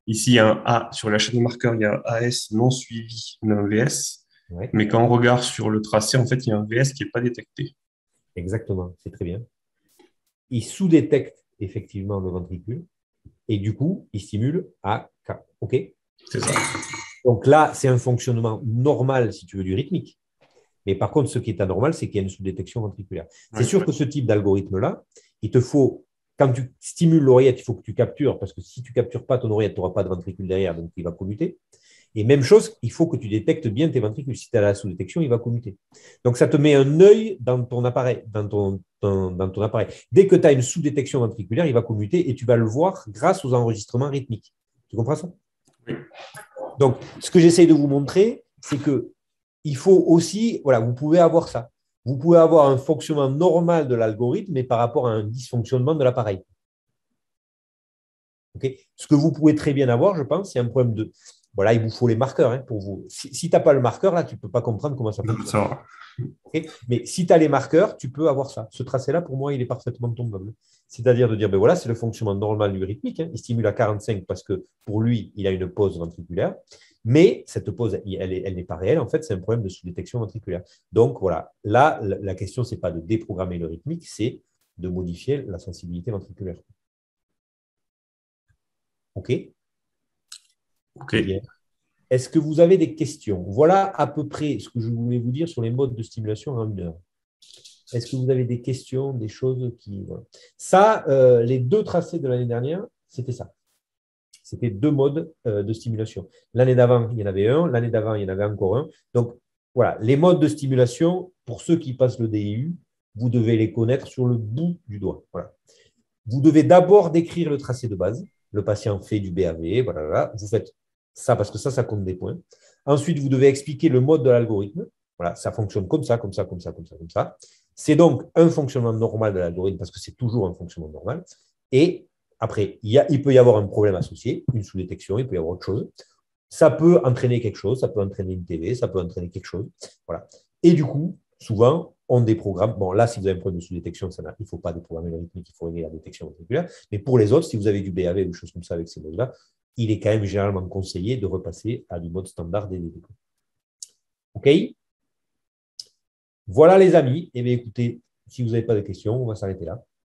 ici, il y a un A. Sur la chaîne de marqueurs, il y a un AS non suivi d'un VS. Ouais. Mais quand on regarde sur le tracé, en fait, il y a un VS qui n'est pas détecté. Exactement, c'est très bien. Il sous-détecte effectivement le ventricule et du coup, il stimule à K. OK? C'est ça. Donc là, c'est un fonctionnement normal, si tu veux, du rythmique. Mais par contre, ce qui est anormal, c'est qu'il y a une sous-détection ventriculaire. C'est sûr que ce type d'algorithme-là, il te faut, quand tu stimules l'oreillette, il faut que tu captures, parce que si tu ne captures pas ton oreillette, tu n'auras pas de ventricule derrière, donc il va commuter. Et même chose, il faut que tu détectes bien tes ventricules. Si tu as la sous-détection, il va commuter. Donc, ça te met un œil dans ton appareil. Dans ton appareil. Dès que tu as une sous-détection ventriculaire, il va commuter et tu vas le voir grâce aux enregistrements rythmiques. Tu comprends ça? Oui. Donc, ce que j'essaie de vous montrer, c'est qu'il faut aussi, voilà, vous pouvez avoir ça. Vous pouvez avoir un fonctionnement normal de l'algorithme, mais par rapport à un dysfonctionnement de l'appareil. Okay. Ce que vous pouvez très bien avoir, je pense, c'est un problème de… Voilà, il vous faut les marqueurs pour vous. Si tu n'as pas le marqueur, là, tu ne peux pas comprendre comment ça fonctionne. Okay. Mais si tu as les marqueurs, tu peux avoir ça. Ce tracé-là, pour moi, il est parfaitement tombable. C'est-à-dire de dire, ben voilà, c'est le fonctionnement normal du rythmique. Il stimule à 45 parce que pour lui, il a une pause ventriculaire. Mais cette pause, elle n'est pas réelle. En fait, c'est un problème de sous-détection ventriculaire. Donc, voilà. Là, la question, ce n'est pas de déprogrammer le rythmique, c'est de modifier la sensibilité ventriculaire. OK? OK. Est-ce que vous avez des questions? Voilà à peu près ce que je voulais vous dire sur les modes de stimulation en 1 heure. Est-ce que vous avez des questions, des choses qui… Voilà. Ça, les 2 tracés de l'année dernière, c'était ça. C'était 2 modes de stimulation. L'année d'avant, il y en avait un. L'année d'avant, il y en avait encore un. Donc, voilà, les modes de stimulation, pour ceux qui passent le DIU, vous devez les connaître sur le bout du doigt. Voilà. Vous devez d'abord décrire le tracé de base. Le patient fait du BAV, voilà, vous faites ça parce que ça compte des points. Ensuite, vous devez expliquer le mode de l'algorithme. Voilà, ça fonctionne comme ça, comme ça, comme ça, comme ça, comme ça. C'est donc un fonctionnement normal de l'algorithme parce que c'est toujours un fonctionnement normal. Et après, il peut y avoir un problème associé, une sous-détection, il peut y avoir autre chose. Ça peut entraîner quelque chose, ça peut entraîner une TV, ça peut entraîner quelque chose. Voilà. Et du coup, souvent, on déprogramme. Bon, là, si vous avez un problème de sous-détection, il ne faut pas déprogrammer le rythmique, il faut régler la détection ventriculaire. Mais pour les autres, si vous avez du BAV ou des choses comme ça avec ces modes-là, il est quand même généralement conseillé de repasser à du mode standard DDD. OK? Voilà, les amis. Eh bien, écoutez, si vous n'avez pas de questions, on va s'arrêter là.